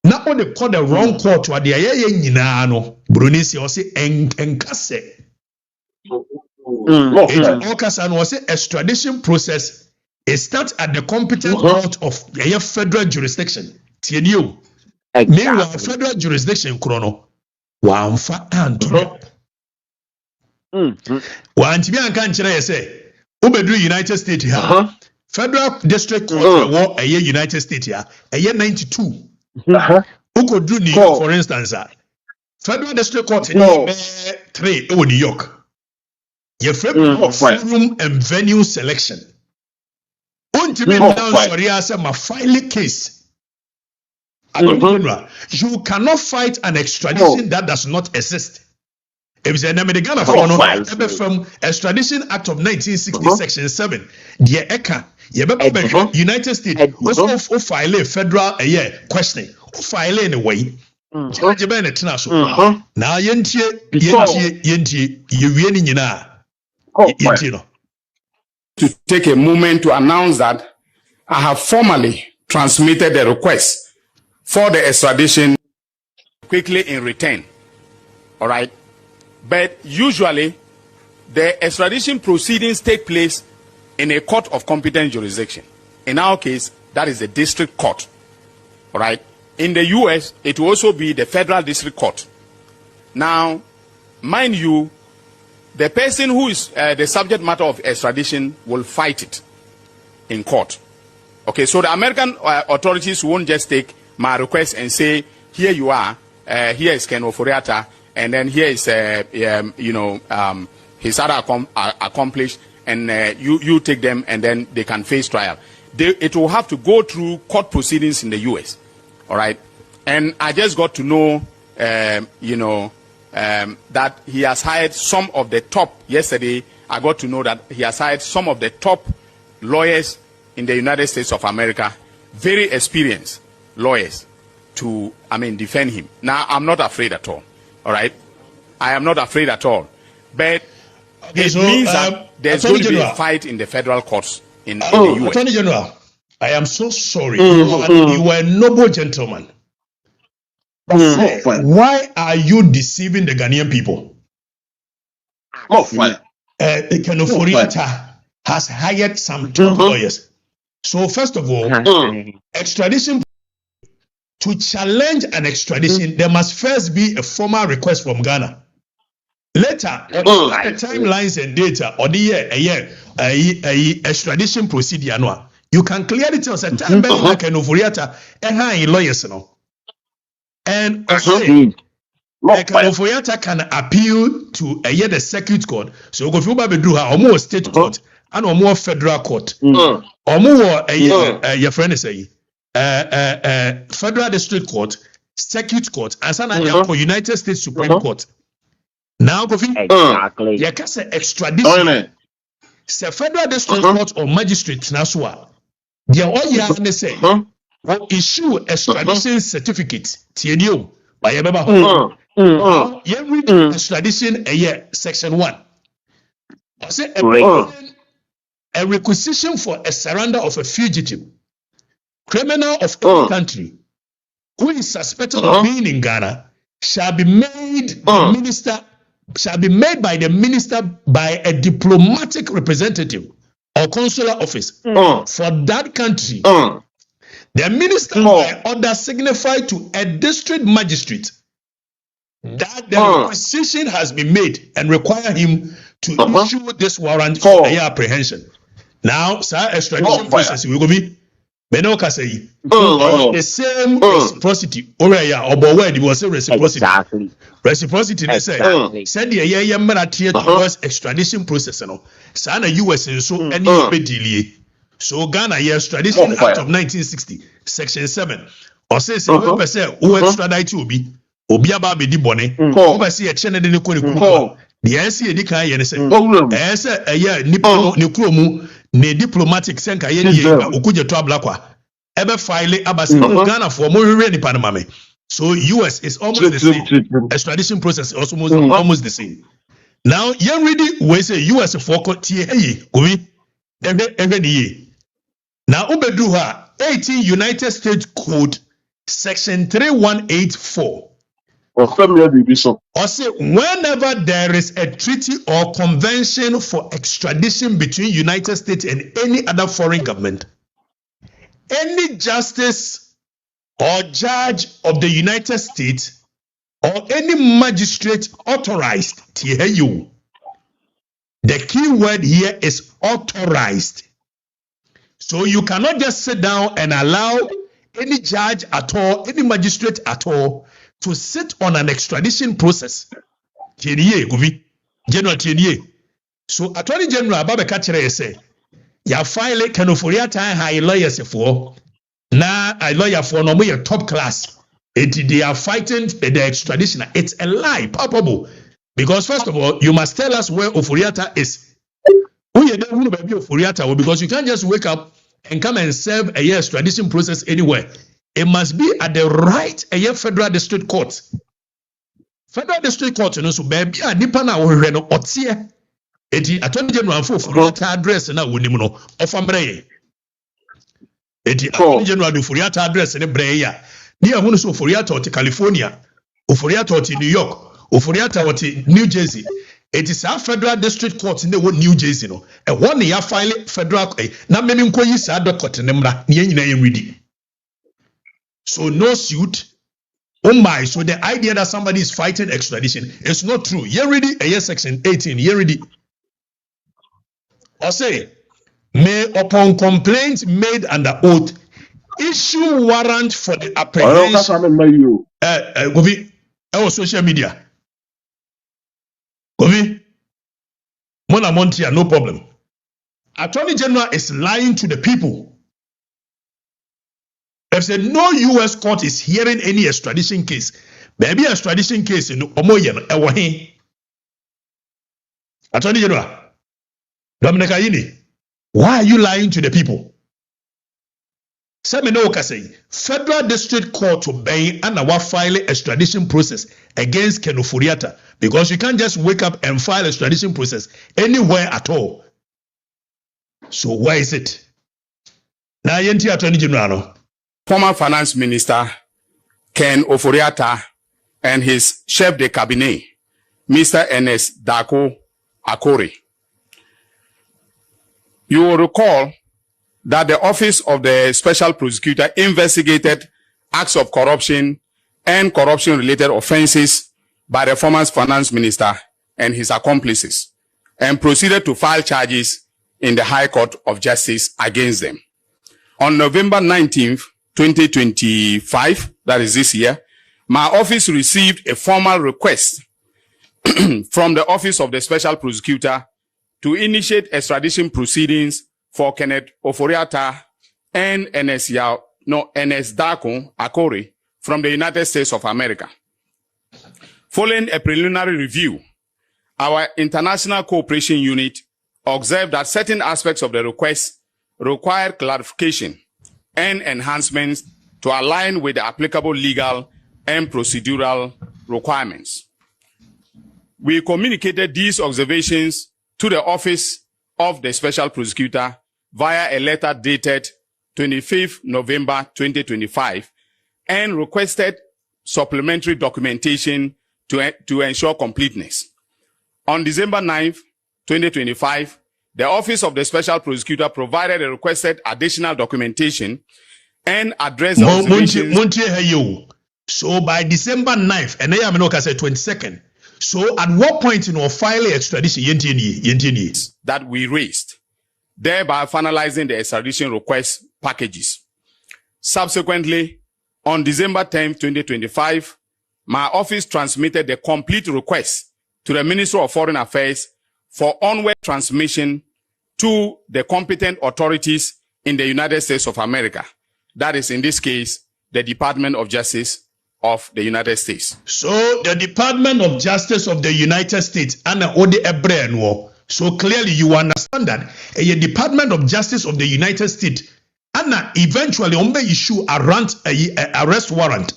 na on the call the wrong court wa de ye nyina no bronisi o say enkase okasa no say extradition process it starts at the competent court of a federal jurisdiction tienio. Meanwhile, federal jurisdiction chrono wamfa anto. Wantibi anka nkyere say obedu United States here. Federal district court wo United States here. 92. Ukodu New York for instance. Federal district court in 3 New York. Ye forum and venue selection. Untibi now sorry say my file case. You cannot fight an extradition that does not exist. If it's an American from Extradition Act of 1960, Section 7, the ECA, United States, also file a federal questioning, file in a way. Now, to take a moment to announce that I have formally transmitted the request for the extradition quickly in return, all right. But usually, the extradition proceedings take place in a court of competent jurisdiction. In our case, that is the district court, all right. In the U.S., it will also be the federal district court. Now, mind you, the person who is the subject matter of extradition will fight it in court. Okay, so the American authorities won't just take my request and say, here you are, here is Ken Ofori-Atta, and then here is, his other accomplished, and you take them, and then they can face trial. It will have to go through court proceedings in the U.S., all right? And I just got to know, that he has hired some of the top. Yesterday, I got to know that he has hired some of the top lawyers in the United States of America, very experienced lawyers, to, defend him. Now, I'm not afraid at all. All right, I am not afraid at all. But it means that there's going to be a fight in the federal courts in the U.S. Attorney General, I am so sorry. You are a noble gentleman. Why are you deceiving the Ghanaian people? Kenoforiata has hired some top lawyers. So first of all, extradition, to challenge an extradition, there must first be a formal request from Ghana. Later, the timelines and data or the extradition procedure, you can clearly tell us a time like Kenoforiata and high lawyers, and Kenoforiata can appeal to the circuit court. So go through almost state court and almost federal court. Or more your friend is saying federal district court, circuit court, and some United States Supreme Court. Now go exactly. You can say extradition. Say federal district court or magistrate Nasua. They all you have to say issue extradition certificate. TNU by you read extradition a year section 1. I say a requisition for a surrender of a fugitive criminal of any country who is suspected of being in Ghana shall be made by the minister by a diplomatic representative or consular office for that country. The minister by order signified to a district magistrate that the requisition has been made and require him to issue this warrant for apprehension. Now, sir, extradition process will go be the same reciprocity. Reciprocity. Reciprocity. They say said the towards extradition process. Sana US and so any delay. So Ghana extradition Act of 1960, Section 7. Or say who extradite will be Obiaba be di bone. Who say a channel de ko the NCA di kan ye ne say nipa ne kromu ne diplomatic senka ye ni okuje to ablakwa ebe file abasi Ghana for mo hwehwe nipa no mame. So US is almost the same. Extradition process is almost the same. Now you ready we say US for tie hey gobi ebe ni now ubedu ha 18 United States Code Section 3184. Or say whenever there is a treaty or convention for extradition between United States and any other foreign government, any justice or judge of the United States or any magistrate authorized, the key word here is authorized. So you cannot just sit down and allow any judge at all, any magistrate at all, to sit on an extradition process. General Tienier. So Attorney General Babeka Chere say, ya file Kenoforiata high lawyers for na a lawyer for no more top class. They are fighting the extradition. It's a lie, palpable. Because first of all, you must tell us where Oforiata is. Because you can't just wake up and come and serve a year extradition process anywhere. It must be at the right federal district court. Federal district court, so baby, a nipa na we no otie. Eti Attorney General for address na wonimu no ofambreye. Eti Attorney General do Furiata address ne breya. Ni ahunu so Furiata oti California, Furiata oti New York, Furiata oti New Jersey. It is our federal district court in the New Jersey no. E one ya file federal na memi nkoyi sa court ne mra ne nyina ye ready. So no suit. Oh my, so the idea that somebody is fighting extradition is not true. You ready? Section 18. You ready? I say, may upon complaint made under oath, issue warrant for the apprehension. Govi, social media. Govi, Mona Montia, no problem. Attorney General is lying to the people. If said no US court is hearing any extradition case, maybe extradition case in Omoyen, Ewahin. Attorney General, Dominic Ayini, why are you lying to the people? Seminoka say Federal District Court to Bain and our file extradition process against Ken Ofori-Atta because you can't just wake up and file extradition process anywhere at all. So why is it? Now, Yenti Attorney General. Former Finance Minister Ken Ofori-Atta and his chef de cabinet, Mr. Ernest Dako Akore. You will recall that the Office of the Special Prosecutor investigated acts of corruption and corruption-related offenses by the former Finance Minister and his accomplices and proceeded to file charges in the High Court of Justice against them. On November 19th, 2025, that is this year, my office received a formal request from the Office of the Special Prosecutor to initiate extradition proceedings for Kenneth Ofori-Atta and Ernest Dako Akore from the United States of America. Following a preliminary review, our International Cooperation Unit observed that certain aspects of the request require clarification and enhancements to align with the applicable legal and procedural requirements. We communicated these observations to the Office of the Special Prosecutor via a letter dated 25th November 2025 and requested supplementary documentation to ensure completeness. On December 9th, 2025, the Office of the Special Prosecutor provided a requested additional documentation and addressed the observations. So by December 9th, and I am not say 22nd. So at what point in our filing extradition that we raised, thereby finalizing the extradition request packages. Subsequently, on December 10, 2025, my office transmitted the complete request to the Ministry of Foreign Affairs for onward transmission to the competent authorities in the United States of America. That is, in this case, the Department of Justice of the United States. So the Department of Justice of the United States and the so clearly you understand that a Department of Justice of the United States and eventually issue a arrest warrant.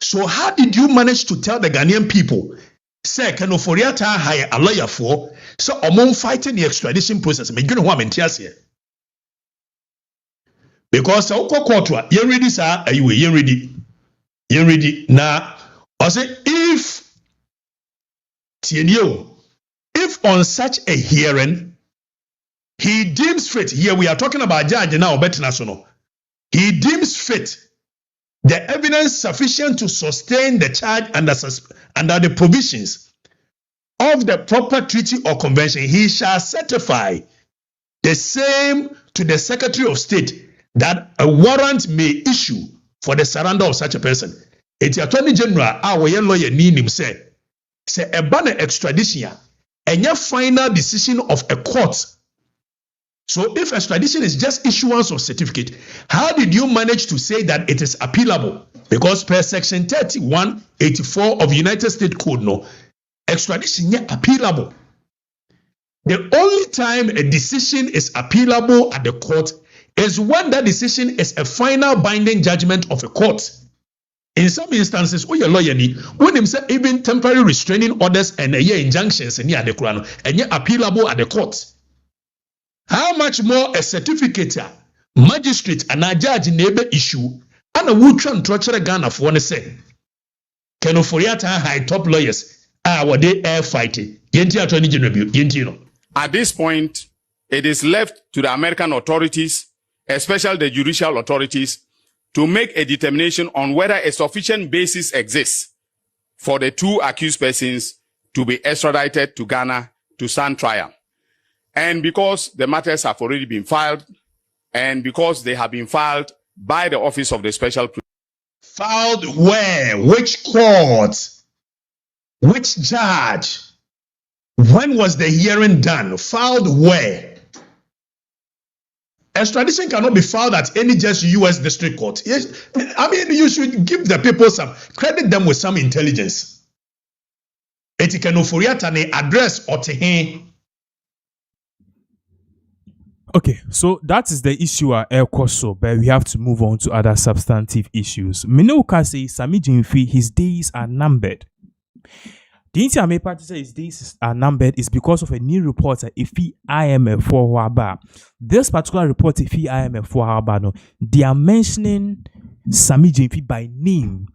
So how did you manage to tell the Ghanaian people say Ken Ofori-Atta hire a lawyer for so among fighting the extradition process? Because you ready, sir? You ready? You ready now? I say if on such a hearing he deems fit, here we are talking about judge now, but national, he deems fit the evidence sufficient to sustain the charge under the provisions of the proper treaty or convention, he shall certify the same to the Secretary of State that a warrant may issue for the surrender of such a person. It's Attorney General, our lawyer, Ninim said, a banner extradition and your final decision of a court. So if extradition is just issuance of certificate, how did you manage to say that it is appealable? Because per section 3184 of United States Code, no, extradition is appealable. The only time a decision is appealable at the court is when that decision is a final binding judgment of a court. In some instances, when your lawyer when him say even temporary restraining orders and injunctions near the Quran and yet appealable at the court. How much more a certificate, magistrate, and a judge neighbor issue, and a woodtran torture Ghana for one say. Ken Ofori-Atta high top lawyers are they air fighting. Attorney General. At this point, it is left to the American authorities, especially the judicial authorities, to make a determination on whether a sufficient basis exists for the two accused persons to be extradited to Ghana to stand trial. And because the matters have already been filed, and because they have been filed by the Office of the Special Prosecutor. Filed where? Which court? Which judge? When was the hearing done? Filed where? extradition cannot be filed at any just U.S. district court. Yes, I mean, you should give the people some credit them with some intelligence. Etikenoforia address or Okay, so that is the issue at El Coso, but we have to move on to other substantive issues. Minoka says Sami Jimfi, his days are numbered. The Inter May Party says his days are numbered is because of a new report at IFI IMF for Waba. This particular report, IFI IMF for Waba, no, they are mentioning Sami Jimfi by name.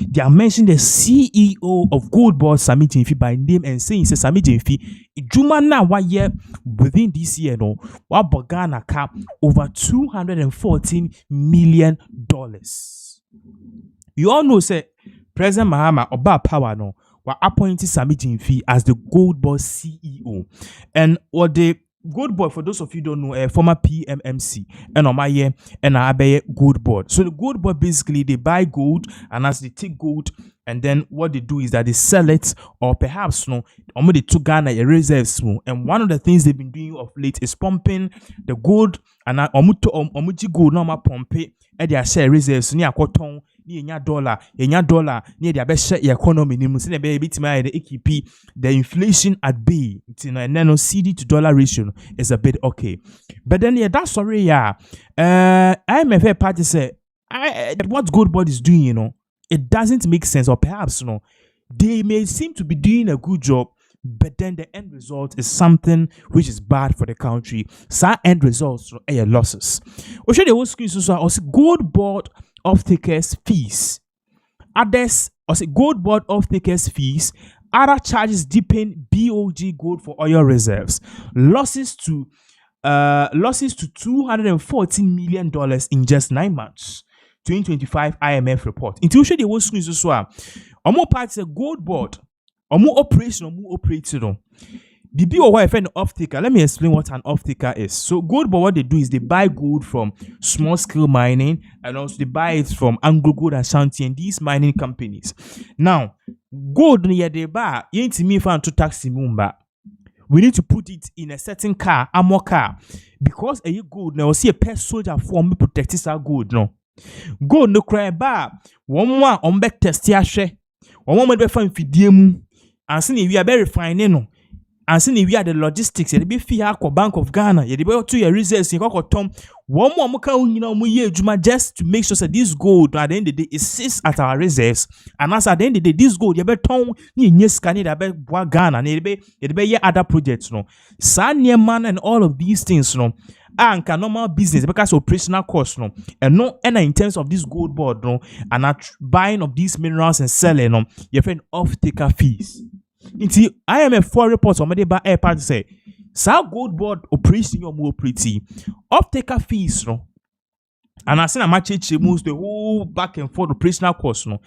They are mentioning the CEO of Gold Board, Sami Jimfi, by name and saying, say, Sami Jimfi, Juma na 1 year within this year, no, wa Bogana cap over $214 million. You all know, say, President Mahama, Oba Power, no, were appointed Sami Jimfi as the Gold Board CEO. And what the Gold Board, for those of you who don't know, former PMMC, and on my year, and I buy Gold Board. So the Gold Board basically they buy gold, and as they take gold, and then what they do is that they sell it, or perhaps no, they took Ghana a reserves. And one of the things they've been doing of late is pumping the gold, and omuji gold normal pump it, and they share reserves near cotton. Ni dollar near the best economy ni musi be bit the EKP the inflation at bay and then CD to dollar ratio is a bit okay, but then yeah, that's sorry IMF party say what Gold Board is doing, you know, it doesn't make sense, or perhaps you know they may seem to be doing a good job, but then the end result is something which is bad for the country. So end results are losses. We should the screen so also Gold Board off-takers fees. Others, also Gold Board off-takers fees, other charges deepen BOG gold for oil reserves. Losses to $214 million in just 9 months. 2025 IMF report. Until the whole screen so more parts of Gold Board, or more operation, or more operational. The BOY an off-taker. Let me explain what an off-taker is. So Gold Board, what they do is they buy gold from small-scale mining, and also they buy it from Anglo Gold Ashanti and these mining companies. Now, gold near they buy, you ain't me for to taxi mumba. We need to put it in a certain car, armor car, because a gold now see a pet soldier form protect this gold no. Gold no cry bar. One more on back test ya share. One more be find fidiemu. And see we are very fine no. And see we are the logistics. You be fee Bank of Ghana. You be to your reserves. You go Tom. One more muka juma just to make sure that this gold at the end of the day it sits at our reserves. And as at the end of the day, this gold you be ton ni nyeskani da be bwa Ghana. You be ye other projects no. Sanya man and all of these things no. And normal business because operational costs no. And no and in terms of this Gold Board no. And not buying of these minerals and selling no. You find off-taker fees. Until IMF 4 reports on the air party say, Sa Gold Board operation your more pretty off-taker fees no. And I seen a match moves the whole back and forth operational costs no.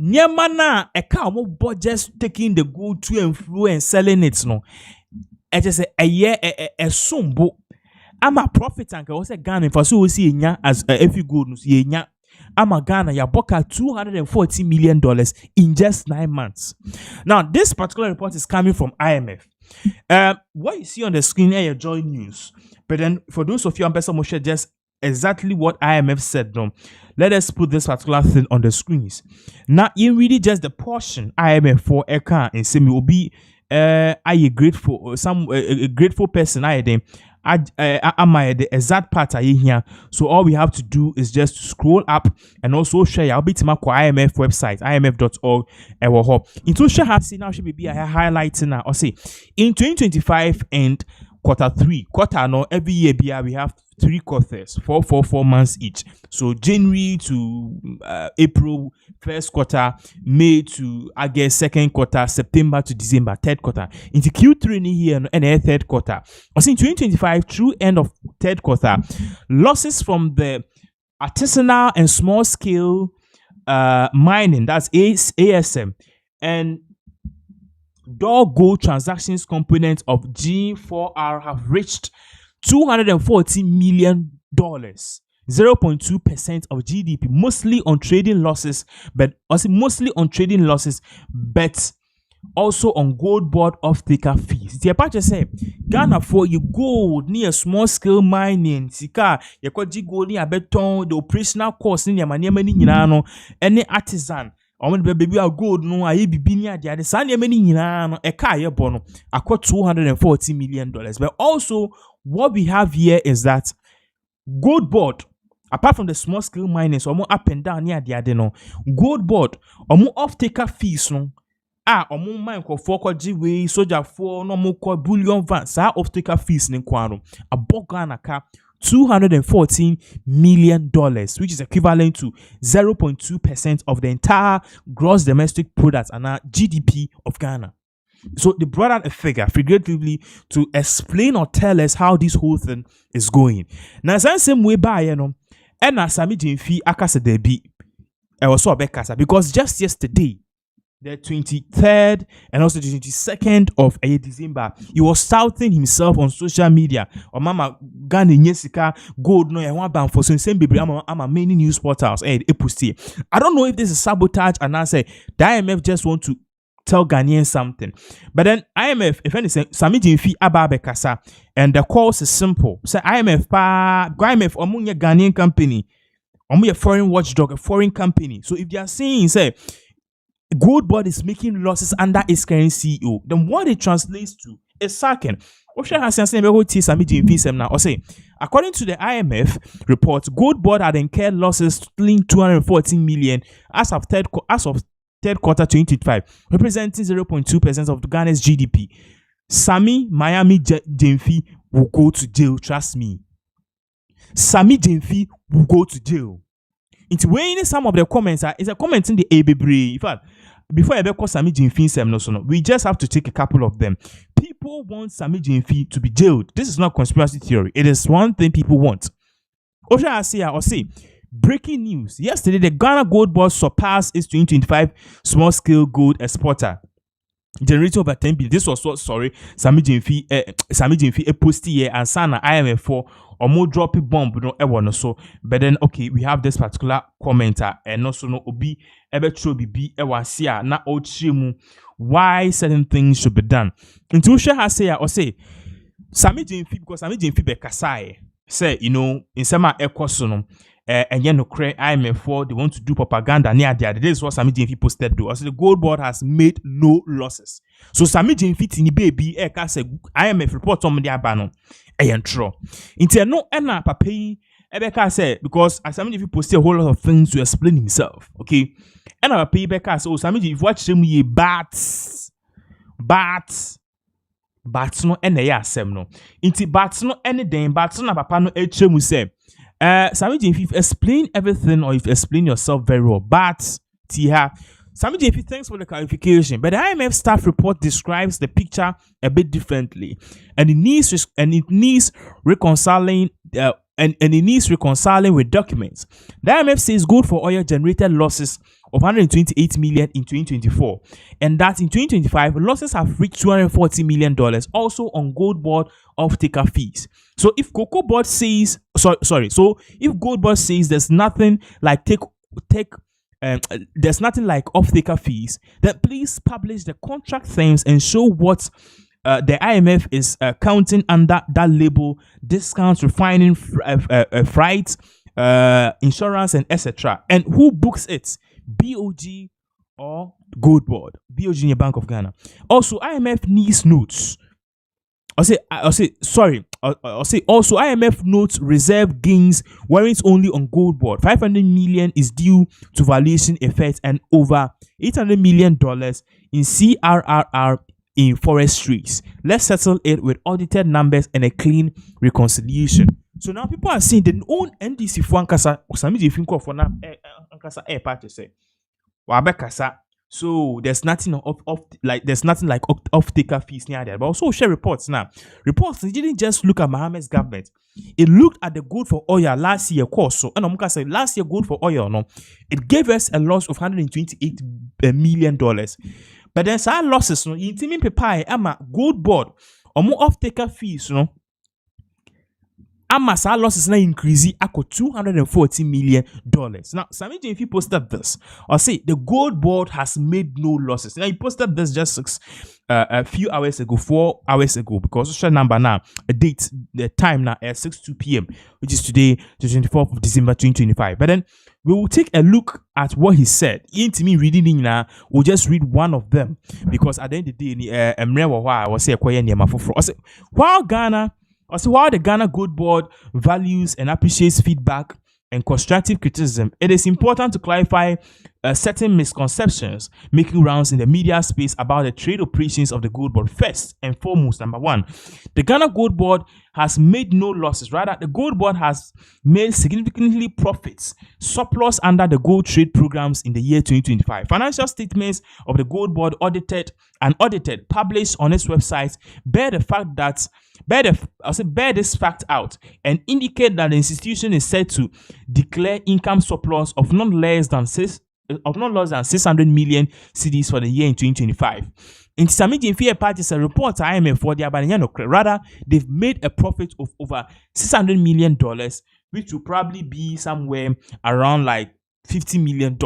Nyamana a car more budget taking the gold to and fro and selling it no. I just say a year a sumbo. I'm a profit and I was a Ghana for so see as if you go nya. I'm a Ghana ya boka $240 million in just 9 months. Now, this particular report is coming from IMF. What you see on the screen here, your joy news. But then, for those of you, I'm share just exactly what IMF said. No, let us put this particular thing on the screens. Now, in really just the portion IMF for Eka and Semi will be a grateful a grateful person. I'm the exact part here. So all we have to do is just scroll up and also share. I'll be to my IMF website, imf.org. Into share has seen now should be highlighting now. Or say in 2025 and quarter no every year we have 3 quarters, 4 months each. So January to April, first quarter, May to August, second quarter, September to December, third quarter. Into Q3 here and third quarter. Also in 2025, through end of third quarter, losses from the artisanal and small scale mining, that's ASM, and dog gold transactions component of G4R have reached $240 million, 0.2% of GDP, mostly on trading losses, but also on gold board off-taker fees. The apart say Ghana for you gold near small scale mining, sika, you could gold near beton, the operational cost in your money, any artisan. Baby are good no I be near the other Sunday many a car bono I got $240 million. But also what we have here is that gold board, apart from the small scale miners, or more up and down near the other no gold board or more off taker fees no or more mine for 4 G-way soldier 4 no more bullion vans off taker fees in Kwano a Bogana car $214 million, which is equivalent to 0.2% of the entire gross domestic product and GDP of Ghana. So they brought out a figure, figuratively, to explain or tell us how this whole thing is going. Now, same way by and Sami Jimfi Akasa Debi, I was so because just yesterday, the 23rd and also the 22nd of December, he was shouting himself on social media. Or Mama Ghana Nyesika gold no one bound for so same baby. I'm a many news portals. I don't know if this is sabotage and I say the IMF just want to tell Ghanaians something. But then IMF, if anything, Sami Jimfi Ababe Kasa, and the cause is simple. Say IMF among your Ghanaian company, among your foreign watchdog, a foreign company. So if they are saying say gold board is making losses under its current CEO, then what it translates to is sacking. According to the IMF report, gold board had incurred losses totaling $214 million as of third quarter 2025, representing 0.2% of Ghana's GDP. Sami Miami Jemfi will go to jail, trust me. Sami Jemfi will go to jail. It's weighing some of the comments is a comment in the ABB. In fact, before I call Sami Jimfi, we just have to take a couple of them. People want Sami Jimfi to be jailed. This is not conspiracy theory. It is one thing people want. Breaking news. Yesterday, the Ghana Gold Board surpassed its 2025 small-scale gold exporter, generating over 10 billion. This was what, Sami Jimfi posted here and Sana IMF for or more drop bomb no so. But then okay, we have this particular commenter and also no obi ebe trobi bi ewasia na ochimu why certain things should be done. Intuition has say or say Sami Jimfi because Sami Jimfi be kasai say in some ekosono and no credit IMF4 they want to do propaganda near there. This is what Sami Jimfi posted though. Also the gold board has made no losses. So Sami Jimfi tini baby say IMF report on the abano true. Inti no ena papi Ebeka said because as Sami Jimfi posted a whole lot of things to explain himself. Okay. Ena papi Ebeka said, oh Sami Jimfi watch him ye bats no ene ya asem no. Inti bats no anything bats no papa no echemu say Sami Jimfi, if you explain everything or if you explain yourself very well, but Sami Jimfi, thanks for the clarification. But the IMF staff report describes the picture a bit differently, and it needs reconciling with documents. The IMF says gold for oil generated losses of $128 million in 2024, and that in 2025 losses have reached $240 million, also on gold board off-taker fees. So if Cocoa Board says, so if Gold Board says there's nothing like there's nothing like off-taker fees, then please publish the contract terms and show what the IMF is counting under that label: discounts, refining, freight, insurance, and etc. And who books it? BOG or Gold Board? BOG in your Bank of Ghana. Also, IMF needs notes. Also IMF notes reserve gains warrants only on gold board. 500 million is due to valuation effects and over $800 million in CRRR in forestries. Let's settle it with audited numbers and a clean reconciliation. So now people are saying the own NDC for Ankasa Sami Jimfi for na Ankasa air party say Wabekasa. So there's nothing like off-taker fees near there. But also share reports now. Reports didn't just look at Mahama's government. It looked at the gold for oil last year course. So and I'm say last year gold for oil no, it gave us a loss of $128 million. But then some losses no, you mean pay ama gold board or more off-taker fees no. Amasa losses now increase ako $240 million. Now, Samiji, if you posted this, or say the gold board has made no losses. Now, you posted this just a few hours ago, 4 hours ago, because it's number now, a date, the time now at 6:02 p.m., which is today, the 24th of December 2025. But then we will take a look at what he said. Into me reading now, we'll just read one of them because at the end of the day, I was say while Ghana. Also, while the Ghana Gold Board values and appreciates feedback and constructive criticism, it is important to clarify certain misconceptions making rounds in the media space about the trade operations of the Gold Board. First and foremost, number one, the Ghana Gold Board has made no losses. Rather, the Gold Board has made significantly profits, surplus under the gold trade programs in the year 2025. Financial statements of the Gold Board audited, published on its website, bear this fact out and indicate that the institution is said to declare income surplus of not less than 600 million cedis for the year in 2025. In Samiji Fair Parties, a report IMF for the Abaniyano, rather, they've made a profit of over $600 million, which will probably be somewhere around like $50 million.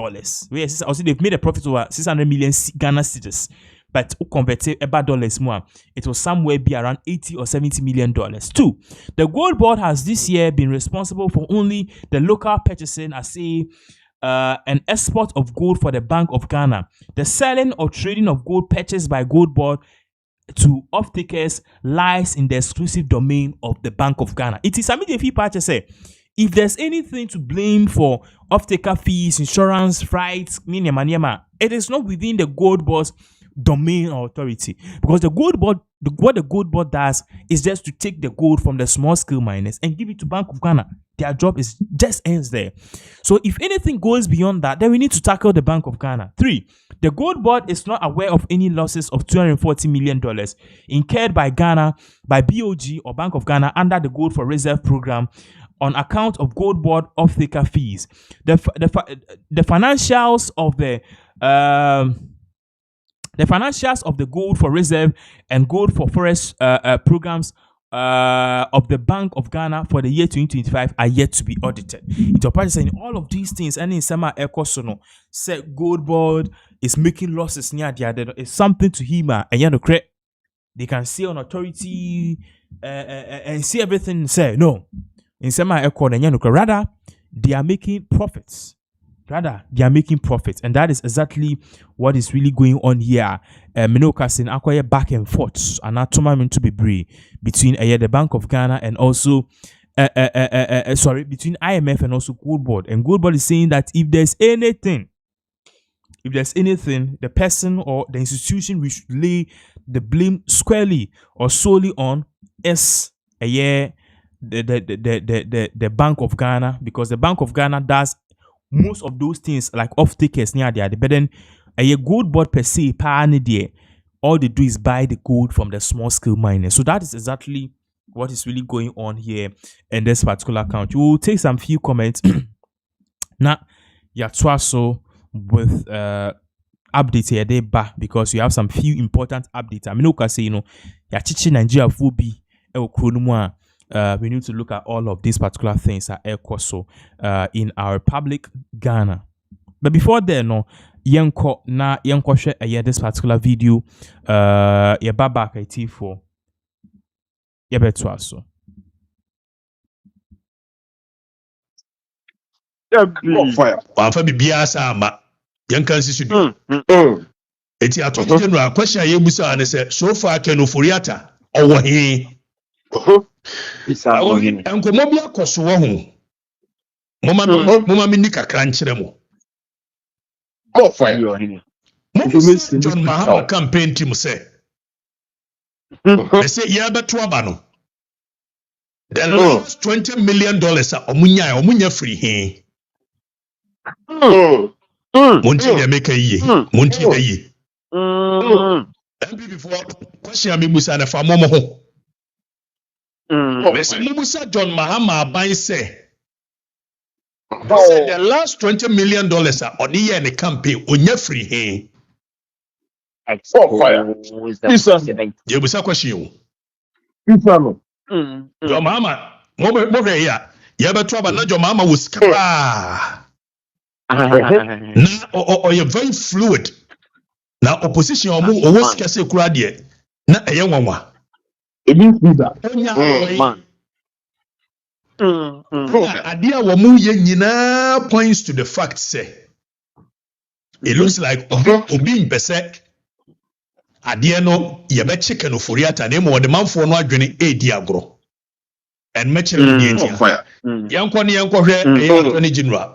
Whereas also they've made a profit over 600 million Ghana cedis. But converted about dollars more, it will somewhere be around $80 or $70 million. Two, the Gold Board has this year been responsible for only the local purchasing, an export of gold for the Bank of Ghana. The selling or trading of gold purchased by Gold Board to off-takers lies in the exclusive domain of the Bank of Ghana. It is immediately purchase. If there's anything to blame for off-taker fees, insurance, freights, it is not within the Gold Board's domain or authority, because the Gold Board, what the Gold Board does is just to take the gold from the small scale miners and give it to Bank of Ghana. Their job is just ends there. So if anything goes beyond that, then we need to tackle the Bank of Ghana. 3, the Gold Board is not aware of any losses of $240 million incurred by Ghana, by BOG or Bank of Ghana under the Gold for Reserve program on account of Gold Board off-taker fees. The financials of the financials of the Gold for Reserve and Gold for Forest programs of the Bank of Ghana for the year 2025 are yet to be audited. It's a saying all of these things, and in some ECOWAS said Gold Board is making losses near the other. It's something to him, and they can see on authority and see everything. Say no, in some ECOWAS, rather they are making profits. And that is exactly what is really going on here. Minokasin acquire back and forth, and that tournament to be between the Bank of Ghana and also between IMF and also Gold Board. And Gold Board is saying that if there's anything, the person or the institution we should lay the blame squarely or solely on is the Bank of Ghana, because the Bank of Ghana does most of those things like off-takers near there. But then a Gold Board per se, all they do is buy the gold from the small scale miners. So that is exactly what is really going on here in this particular account. You will take some few comments. Now, so with updates here they back, because you have some few important updates. I mean, you can say, chichi Nigeria will be we need to look at all of these particular things at ECOWAS in our Republic, Ghana. But before then, share this particular video. Back IT for so. Wafa bibia sama yankan sisudu. Eti attorney general question yebusa ne say so far kenoforiata owo he. Enkomo bi akoso wo ho. Moma mi ni kakra nkyere mo. John Mahama campaign team say. They say yeah beto aba no. The last $20 million omunya free he. Monty they make a ye. Monty a ye. Before question me musa na fa momo ho. Musa John Mahama ban say the last $20 million on the year in the campaign onya free he. You musa question you. John Mahama Mo ya. Ya beto aba na jo Mahama was kra. Na or you very fluid. Na opposition omo owo sika se kura de na eye nwanwa. It didn't do that. Man. Idea wo mu ye nyina points to the fact say it looks like obi impese idea no ye be chicken oforiata na mo the manfo no adwene edi agro and mechere the etia yanko ne yanko hwe attorney general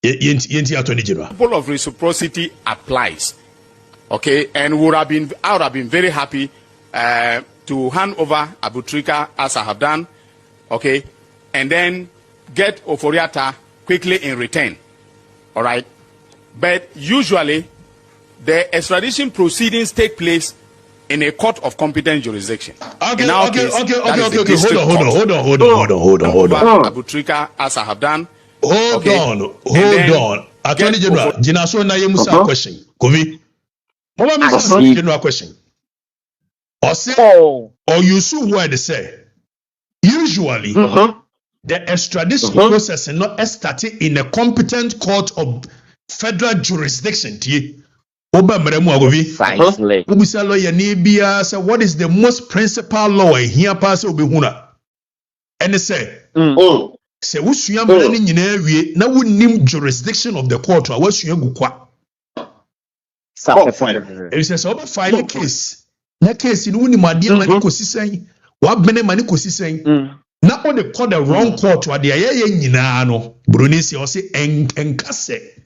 yenti attorney general principle of reciprocity applies, okay, and I would have been very happy to hand over Abutrika as I have done, okay, and then get Oforiata quickly in return, all right. But usually, the extradition proceedings take place in a court of competent jurisdiction. Okay. Hold on. Abutrika as I have done. Hold on. Attorney General, Jinaso na yemusa question. Kovi. Mama me general question. Or you see what they say. Usually, the extradition process is not started in a competent court of federal jurisdiction. Oba mremu agovi. Ubisa lawyer ni bia say what is the most principal law here pass obi huna. And they say, say wusua mra ni nyina awie na wonnim jurisdiction of the court a wasua gukwa. It says oba file case. Na case ni woni made mani kosisen. Wa bene mani kosisen. Na on the call the wrong court wa de aye nyina no. Bronisi o say enkase.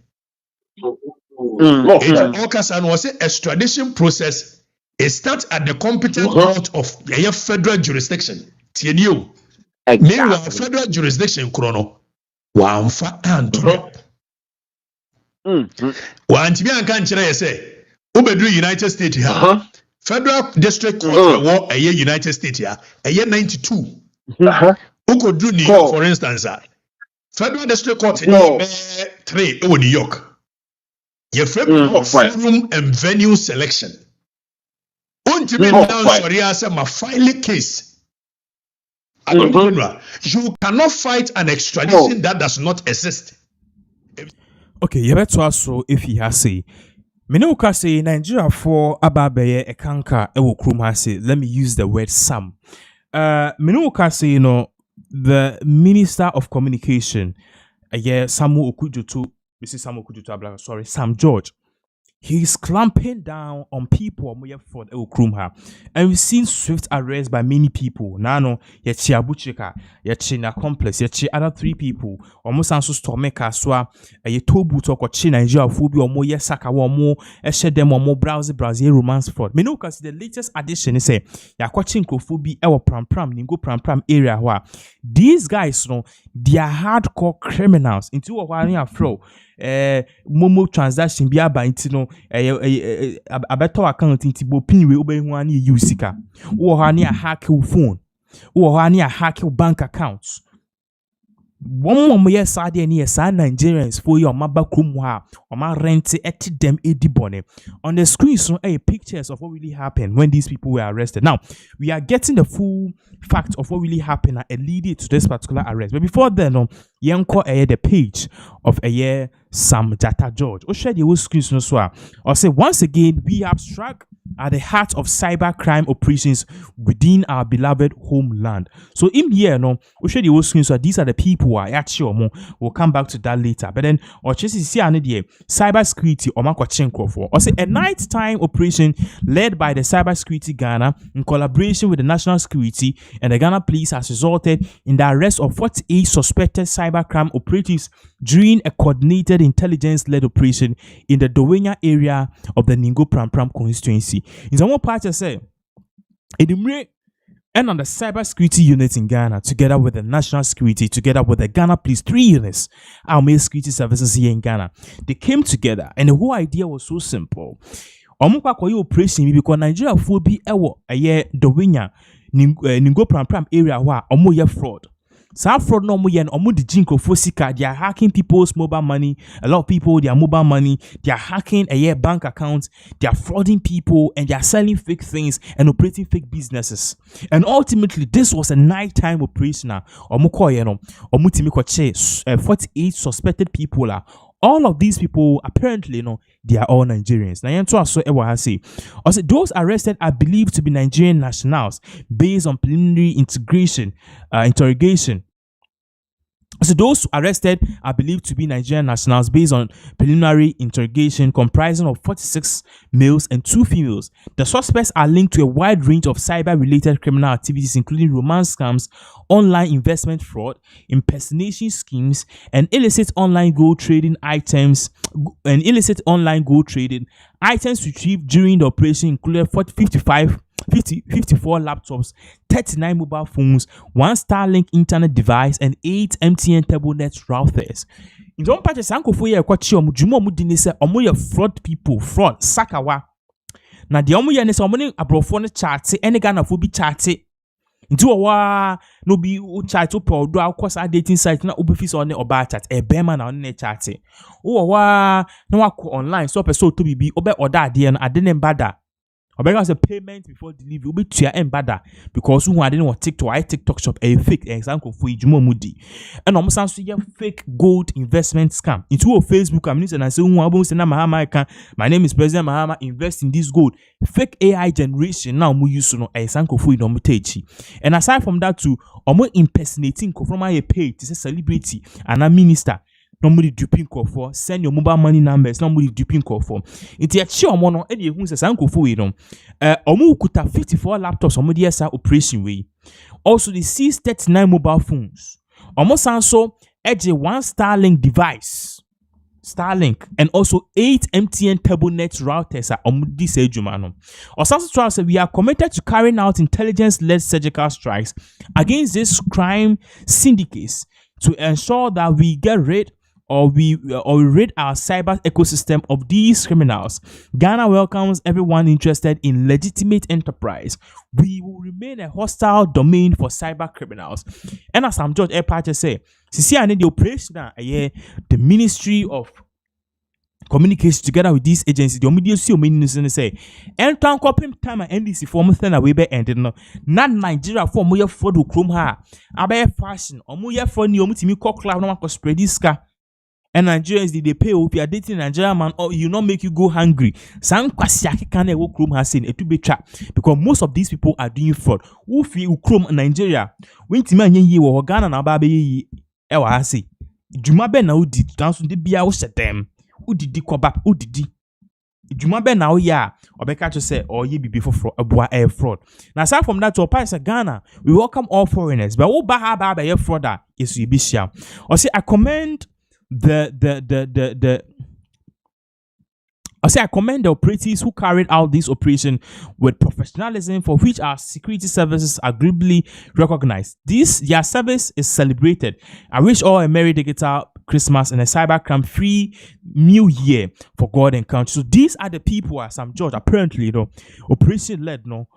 Okasa no say extradition process is start at the competent court of a federal jurisdiction. Tienio. Meanwhile, federal jurisdiction chrono wamfa anto. Wanti bi anka nkyere say ubedru United States here. Federal district court wo eye United States here. Eye 92. Ukodru New York for instance. Federal district court in 3 in New York. Your forum and venue selection. Untimi now sorry I say my file case. You cannot fight an extradition that does not exist. Okay, you better also if he has say Menoka say Nigeria for ababeye ekanka ewo krum say let me use the word some. Menoka say the Minister of Communication Sam George. He's clamping down on people for the Ukrumha. And we've seen swift arrests by many people. Nano, Yachi Abuchika, Yachi na complex, Yachi other 3 people. Almost answer Stormeka, Swa, a Tobu talk or China, Nigeria, Phobia, or more Yasaka, or more, Eshedem, or more Brazil, romance fraud. Menoka, the latest addition is a Yakwachin Kofubi, our Pram, Ningo Pram area. Where these guys, they are hardcore criminals into a while flow. Momo transaction bi aba ntino abeto account ntibo pinwe obehu ani usika wo ha ni a hack phone wo ha ni a hack bank accounts one more year sad and yes Nigerians for your maba krum ha o ma rent eti dem edibone on the screen so pictures of what really happened when these people were arrested. Now we are getting the full fact of what really happened and leading to this particular arrest, but before then yenko the page of Sam George or share the screen so or say once again we have struck at the heart of cyber crime operations within our beloved homeland. So in here we share the screen so these are the people who are actually we'll come back to that later, but then or just see cyber security or say a nighttime operation led by the cyber security Ghana in collaboration with the national security and the Ghana police has resulted in the arrest of 48 suspected cybercrime operatives during a coordinated intelligence-led operation in the Dowenya area of the Ningo Pram constituency. In some part, I say, and on the cyber security unit in Ghana, together with the national security, together with the Ghana police, 3 units, our main security services here in Ghana, they came together, and the whole idea was so simple. Operation because Nigeria phobia Dowenya Ningo Pram area where fraud. Some fraud no more yen omu di jinko fosika. They are hacking people's mobile money. A lot of people, their mobile money. They are hacking a year bank accounts. They are frauding people and they are selling fake things and operating fake businesses. And ultimately, this was a nighttime operation. Omu ko yeno. Omu timi ko che 48 suspected people. All of these people apparently, they are all Nigerians. Also, those arrested are believed to be Nigerian nationals based on preliminary interrogation. So those arrested are believed to be Nigerian nationals based on preliminary interrogation comprising of 46 males and 2 females. The suspects are linked to a wide range of cyber-related criminal activities including romance scams, online investment fraud, impersonation schemes, and illicit online gold trading items. Items retrieved during the operation included 54 laptops, 39 mobile phones, 1 Starlink internet device, and 8 MTN TurboNet routers. In some parts, Sankofo ye kwachi omu jumo omu dini se omu ye fraud people, fraud sakawa. Na di omu ye ne se omu ni abrofo ne chate, ene Ghana fo bi chate. Nti wa no bi o chat o po do akwa dating site na obi so ne oba chat e bema na ne chat. O wa na wa online so person to bi obe order ade no ade ne mbada. Obega say payment before delivery obi tua embada because who ade no TikTok shop e fake example for ijumo mudi. And omo san so ye fake gold investment scam. Into Facebook and say who abon say na Mahama can my name is President Mahama invest in this gold. Fake AI generation now mu use no example for no mutechi. And aside from that too, omo impersonating ko from a page to say celebrity and a minister. Nobody duping call for send your mobile money numbers. Nobody duping call for. It's a chill mono. Any who says uncle for you know. Omu kuta 54 laptops. Omu DSR operation way. Also the seized 39 mobile phones. Almost also edge 1 Starlink device. Starlink and also 8 MTN TurboNet routers are omudi sejumano. Osasu Traoré said we are committed to carrying out intelligence-led surgical strikes against these crime syndicates to ensure that we get rid or we rid our cyber ecosystem of these criminals. Ghana welcomes everyone interested in legitimate enterprise. We will remain a hostile domain for cyber criminals. And as Sam George Airpart say, see I need the operation the Ministry of Communication together with these agencies, the media see meaning say, and town copy time and NDC form thing away be ended no. Not Nigeria for more fraud chrome ha. Abe fashion or more fraud ni omutimi call cloud no one spread this car. And Nigerians did they pay if you are dating a Nigerian man or you not make you go hungry. Some kwasiaki can wo chrome has seen it to be trap because most of these people are doing fraud. Who feel chrome Nigeria? When Timan ye or Ghana na babe ye ewa hasi. Juma be na udi dance de bia wo them. Udidi kwabap udidi Juma be na ya obeka to say or ye be before fraud. Now aside from that to apply Ghana, we welcome all foreigners. But what ba ye frauder is you be share. Or say I commend I commend the operatives who carried out this operation with professionalism for which our security services are globally recognized. Their service is celebrated. I wish all a Merry Digital Christmas and a cybercrime-free New Year for God and country. So these are the people, as Sam George apparently, operation led, 48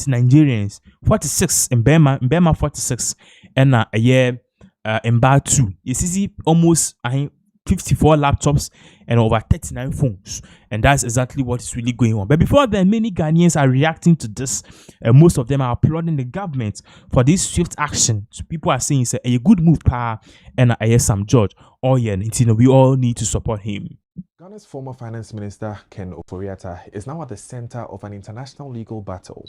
Nigerians, 46 in Burma 46, and a year in Bar 2. You see almost 54 laptops and over 39 phones, and that's exactly what is really going on. But before then, many Ghanaians are reacting to this, and most of them are applauding the government for this swift action. So people are saying it's a good move, and Sam George. Oh yeah, we all need to support him. Ghana's former finance minister Ken Ofori-Atta is now at the center of an international legal battle.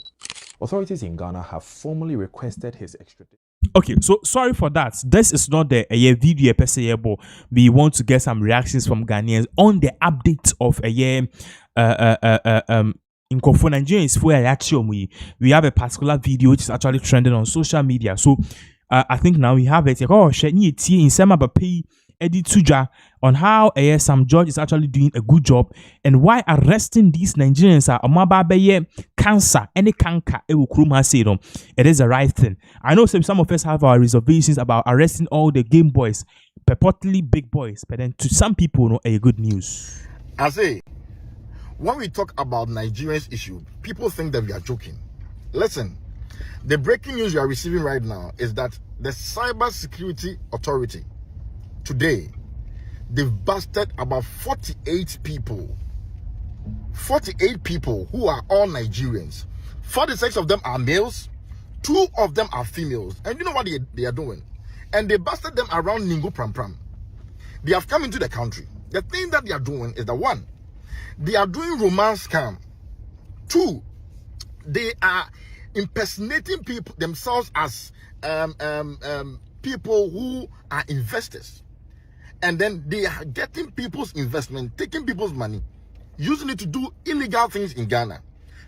Authorities in Ghana have formally requested his extradition. Okay, so sorry for that. This is not the video per se, but we want to get some reactions from Ghanaians on the update of in Kofo Nigerians where actually we have a particular video which is actually trending on social media. So I think now we have it. Oh, in Sema Bapi Eddie Tuja on how Sam George is actually doing a good job and why arresting these Nigerians are amababeye cancer any canker it is the right thing. I know some of us have our reservations about arresting all the game boys, purportedly big boys, but then to some people, a good news. I say, when we talk about Nigerians issue, people think that we are joking. Listen, The breaking news you are receiving right now is that the Cyber Security Authority today, they've busted about 48 people. 48 people who are all Nigerians. 46 of them are males, 2 of them are females. And you know what they are doing? And they busted them around Ningo Pram Pram. They have come into the country. The thing that they are doing is that 1, they are doing romance scam. 2, they are impersonating people themselves as people who are investors. And then they are getting people's investment, taking people's money, using it to do illegal things in Ghana.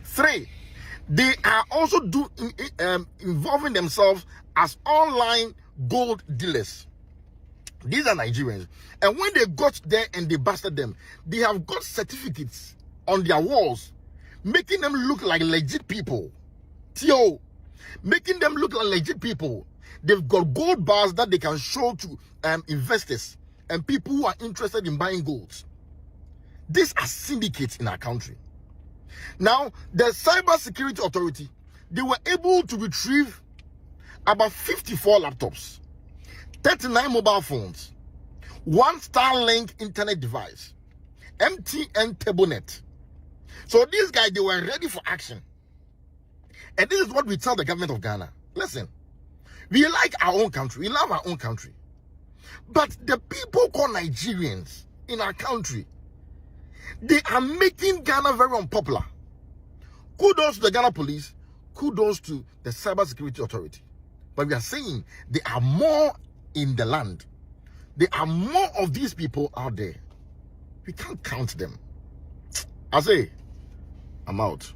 3, they are also involving themselves as online gold dealers. These are Nigerians. And when they got there and they busted them, they have got certificates on their walls, making them look like legit people. Tio, making them look like legit people. They've got gold bars that they can show to investors and people who are interested in buying gold. These are syndicates in our country. Now, the Cyber Security Authority, they were able to retrieve about 54 laptops, 39 mobile phones, 1 Starlink internet device, MTN Tablenet. So these guys, they were ready for action. And this is what we tell the government of Ghana. Listen, we like our own country. We love our own country. But the people called Nigerians in our country, they are making Ghana very unpopular. Kudos to the Ghana police. Kudos to the Cyber Security Authority. But we are saying there are more in the land. There are more of these people out there. We can't count them. I say, I'm out.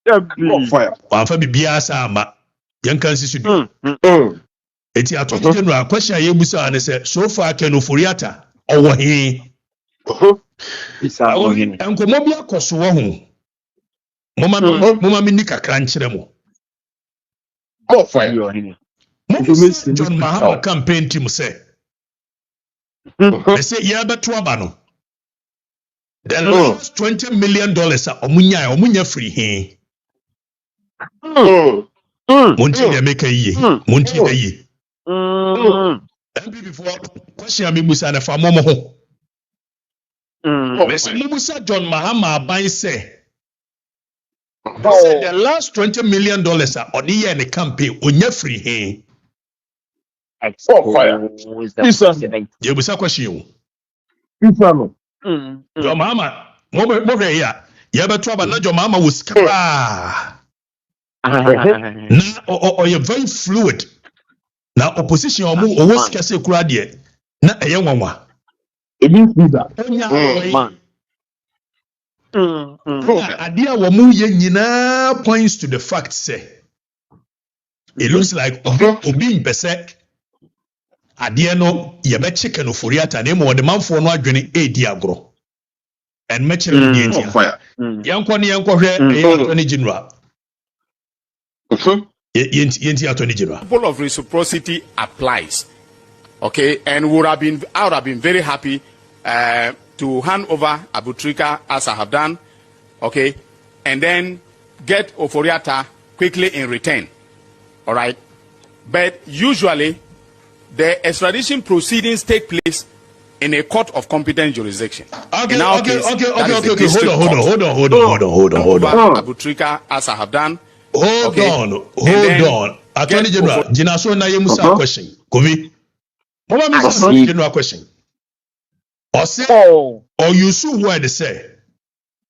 Wamfa bibia sa ama yankan sisudu eti atọ general question ye busa ne say so far kenoforiata owo he isa owo he enkomo bi akoso wo ho moma mi ni kakra nkyere mo yo he John Mahama campaign team say they say ya beto aba no the last $20 million omunya free he Monty de make a ye, Monty de ye. Before question me busa na fa momo ho. Musa John Mahama ban say the last $20 million on the year in the campaign onya free he. Fire. You busa question you. John Mahama mo ya. Ya beto aba na John Mahama was kaba. Now, you're very fluid. Now, opposition or always can say crowd na a young one. It means that. Idea wamu yenina points to the fact say it looks like obi impesek. Idea no yebe chicken oforiata name or the man for no adwene agro. And matching the fire. Yankwa hwe general. Principle of reciprocity applies, okay, and I would have been very happy to hand over Abu Trika as I have done, okay, and then get Oforiata quickly in return, all right. But usually, the extradition proceedings take place in a court of competent jurisdiction. Okay. Hold on. Abu Trika as I have done. Hold on. Attorney General, Jinaso na ye musa question. Kovi. Mama mi general question. Or you see where they say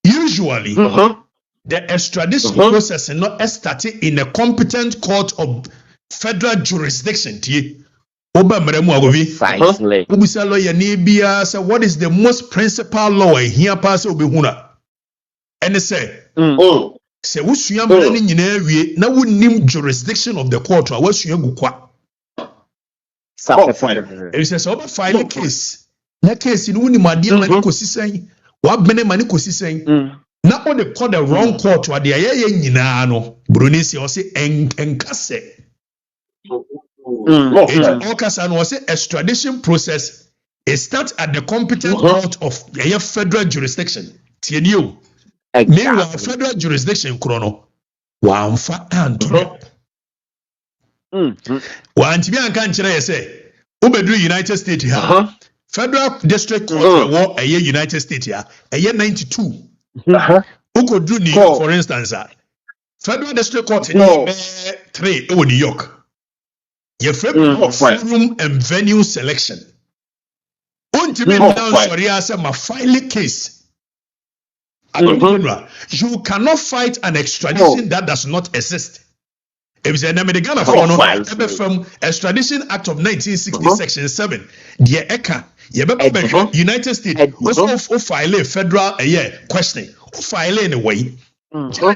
usually the extradition process is not started in a competent court of federal jurisdiction. Oba meremu agovi. Ubisa lawyer ni bia say what is the most principal law here pass obi huna. And they say say wusua mara ni nyina awie na wonnim jurisdiction of the court a wasua gukwa it says over file case na case ni wonnim ade mani kosisen wa bene mani kosisen na o de call the wrong court wa de aye nyina no bronisi o say enkase okasa no o say extradition process It starts at the competent court of a federal jurisdiction. TNU. Meanwhile, federal jurisdiction, chrono. One for and one to be a country, say, Ubedu United States here. Federal District Court war a year United States here, a year 92. Uko do New York, for instance. Federal District Court in 3 New York. Your forum and venue selection. Sorry, I said my filing case. You cannot fight an extradition that does not exist. If it's an American from Extradition Act of 1960, Section 7, the ECA, United States, also file a federal question, file anyway. For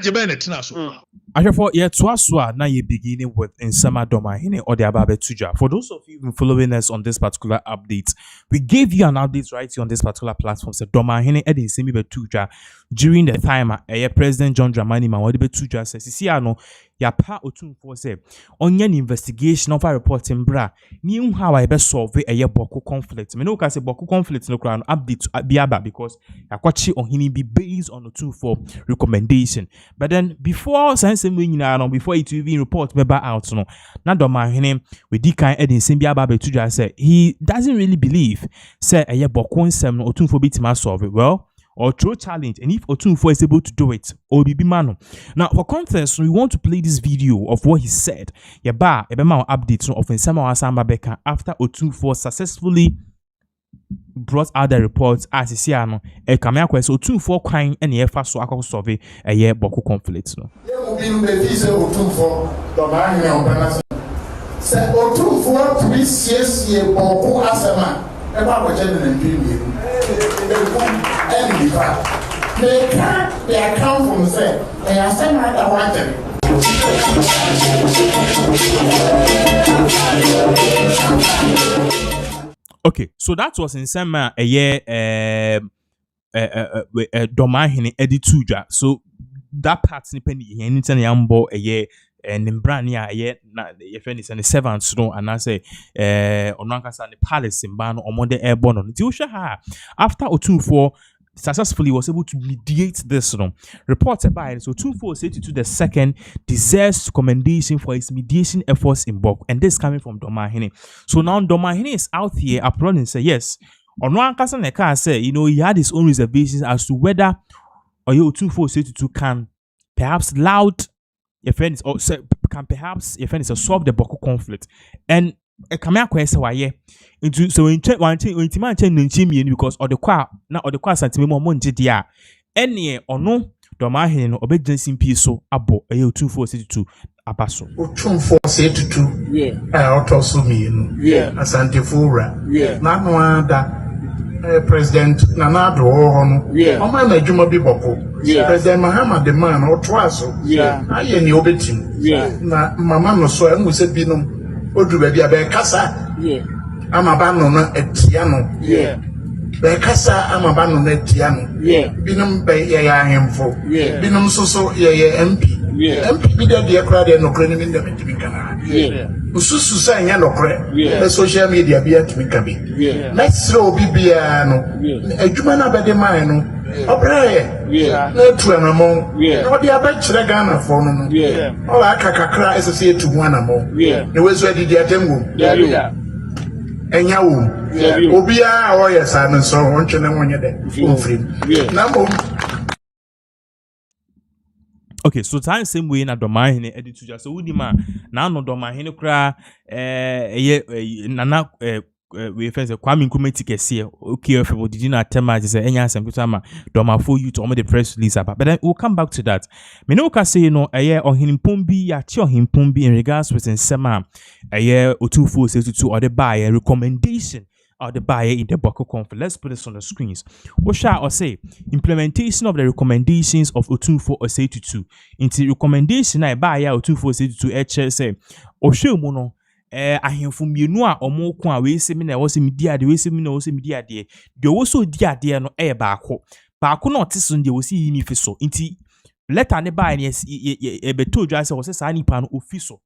now you're beginning with Nsema Domahine or the Ababe Tuja. For those of you following us on this particular update, we gave you an update right here on this particular platform. So Domahine Edi Nsemi Tuja during the time President John Dramani Mahama Tuja says, "See, ya pa otumfo say onye investigation of a reporting bra ni how I be solve a Boko conflict." Me no ka say Boko conflict no kra no update biaba because yakwachi ohini be based on otumfo recommendation. But then before before it even report member out no na Domahine we di kan Edi Nsemi biaba be Tuja say he doesn't really believe say a Boko nsem no otumfo bitima solve it. Well, or through challenge, and if Otunfo is able to do it, or be mano. Now, for context, we want to play this video of what he said. Yaba, ebema updates of Nsema Asamba Beka after Otunfo successfully brought out the reports as he said, a camera quest Otunfo crying and the first so survey a year Boko conflict. No. Otunfo to be serious Boko Asama. About what and in fact, they account for themselves. They are sent out a Okay, so that was in some a year Domahine Edi Tuja. So that part nipendi anytime yambo a year and Nimbrania ye na your friend is in the 7th no and I say onankasa the palace in ban or more airborne on the after Otunfo successfully was able to mediate this reported by so Otunfo said to the second deserves commendation for his mediation efforts in Bok, and this coming from Domahine. So now Domahine is out here applauding and say yes onankasa neka say he had his own reservations as to whether Otunfo said to can perhaps loud your friends or can perhaps your friends solve the Boko conflict and a camera question why into so in one thing because or the qua now or the qua sentiment monte dia any or no Domahine or begency piece so abo a 2462 abaso 2462 yeah also me yeah asante fura yeah na no ada President Nana Traoré yeah o na adwuma bi Boko yeah President Mahama the man o toaso yeah aye ni obetim yeah na mama no so enwu se binom odu ba bia be kasa yeah ama ba no na etia no yeah be kasa ama ba no na etia no yeah binom be ye ya hemfo yeah binom so ye MP yeah MP bi de kra de no kra ni ndem ntimi kana yeah ususu sa nya no kra be social media bi atimi ka bi let's throw bibia no adwuma na be de man no obraye na tuanamo no dia ba kire Ghana for no o aka kakra esese etu ho anamo ne weso adidi atemgo enya wo obia o yesa no so wontwene wonye de ofrim na mo. Okay, so time same way na Domahine Edi Tuja. So udima na no Domahine kra nana we first Kwame Nkrumah tikesi okay if did you not tell me say enya asem kutama Domafo you to all the press release about, but then we'll come back to that. Me no ka say no ohinimpom bi ya ti ohinimpom bi in regards with Nsema Otunfo say to or the buyer recommendation or the buyer in the Boko conflict. Let's put this on the screens. What shall I say? Implementation of the recommendations of Otunfo Osei-Tutu into recommendation I buyer Otunfo Osei-Tutu HSA Oshemono ahemfo mienu a omo ko a we se mi na wo se media de we se mi na wo se media de wo so dia de no baako na otiso de wo se yi mi fi so nti letter ne ba ne e beto dwa se wo se sa nipa no ofi so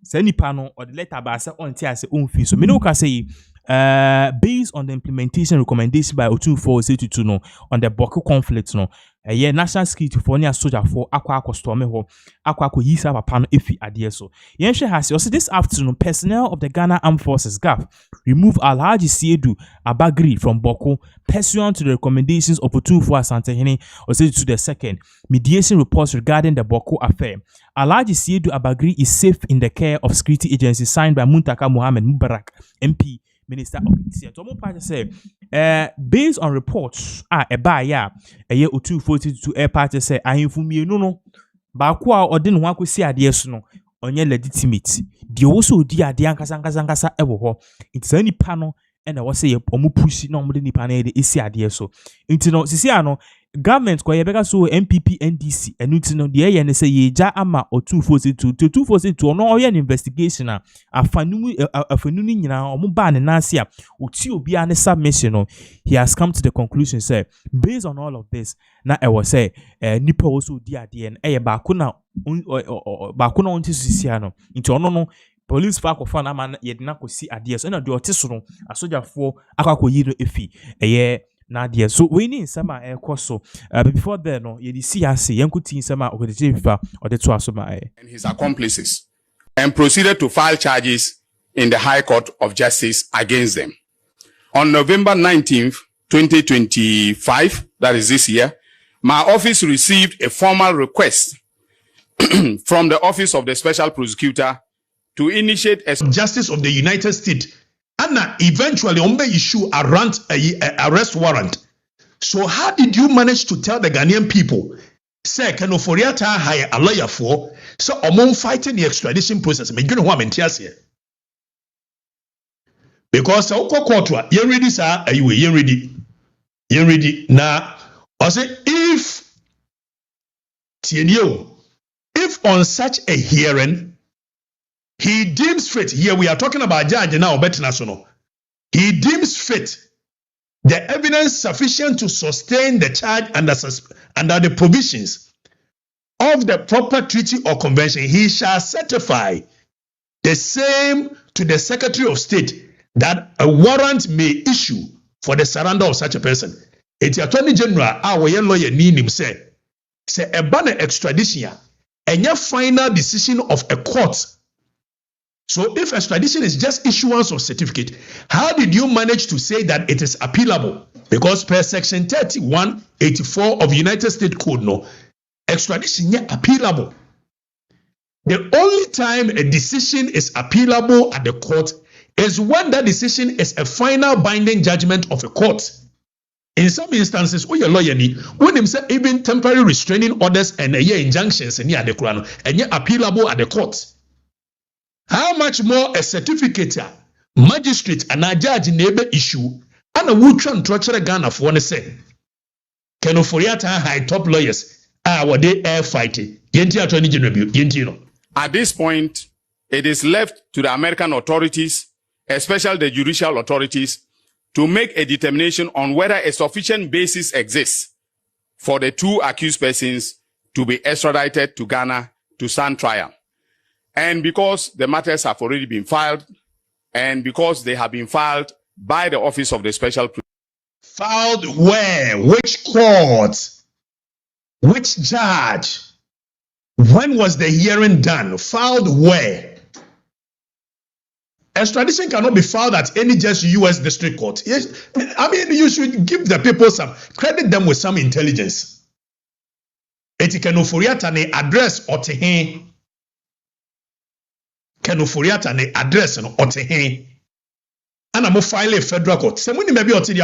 sa nipa no or the letter ba se on ti ase on fi so me no ka say based on the implementation recommendation by Otunfo Osetutu no on the Boko conflict no national security for near soldier for aqua storm ho aqua yisa papa no efi ade so yenhwe has also this afternoon personnel of the Ghana Armed Forces GAF remove Alhaji Siedu Abagri from Boko pursuant to the recommendations of Otunfo Asantehene Osetutu II mediation reports regarding the Boko affair. Alhaji Siedu Abagri is safe in the care of security agencies signed by Muntaka Mohammed Mubarak MP Minister of Interior. Tomo Party say, based on reports, Otunfo Air Party say, no, Bakwa or didn't want to see ideas no, on your legitimate. The also dear Diankasa ever it's any panel and I was say, Omu push no more than panel is idea so. Intino, Sisiano, government kwa yebeka so MPP NDC and utino the air and say ye ja ama Otunfo to no an investigation a fanuni nyina omo ba ne nansia oti obi an submission no he has come to the conclusion say based on all of this na I was say nipa also di ade en ba ko na onti sisia no nti ono no police fa kofa na man ye na ko si ade so na de ote no asojafo akwakoyi no efi Nadia, so we need some air so but before then, no, you see, I see young kutin some or the Jifa or the Twasoma and his accomplices and proceeded to file charges in the High Court of Justice against them. On November 19th, 2025, that is this year, my office received a formal request from the Office of the Special Prosecutor to initiate a Justice of the United States. And eventually, Ombe issue a arrest warrant. So how did you manage to tell the Ghanaian people, say, can Oforiata hire a lawyer for, so among fighting the extradition process? You know what I'm here. Because you ready, sir? You ready? You ready? Now, I say, if on such a hearing, he deems fit, here we are talking about judge now, but national. He deems fit the evidence sufficient to sustain the charge under the provisions of the proper treaty or convention. He shall certify the same to the Secretary of State that a warrant may issue for the surrender of such a person. It's Attorney General, our lawyer, Ninim say a banner extradition and your final decision of a court. So if extradition is just issuance of certificate, how did you manage to say that it is appealable? Because per section 3184 of United States Code, no, extradition is appealable. The only time a decision is appealable at the court is when that decision is a final binding judgment of a court. In some instances, when your lawyer when him say even temporary restraining orders and injunctions and the Quran and appealable at the court. How much more a certificate, magistrate, and a judge neighbor issue, and a woodtran torture Ghana for one say. Can Oforiata high top lawyers what they air fighting? At this point, it is left to the American authorities, especially the judicial authorities, to make a determination on whether a sufficient basis exists for the two accused persons to be extradited to Ghana to stand trial. And because the matters have already been filed, and because they have been filed by the Office of the Special Prosecutor. Filed where? Which court? Which judge? When was the hearing done? Filed where? Extradition cannot be filed at any just U.S. district court. Yes, I mean, you should give the people credit them with some intelligence. Etikenophoriata ne address otehe. Kenoforiata ne address no otehe. Ana mo file a federal court. Se muni maybe otidi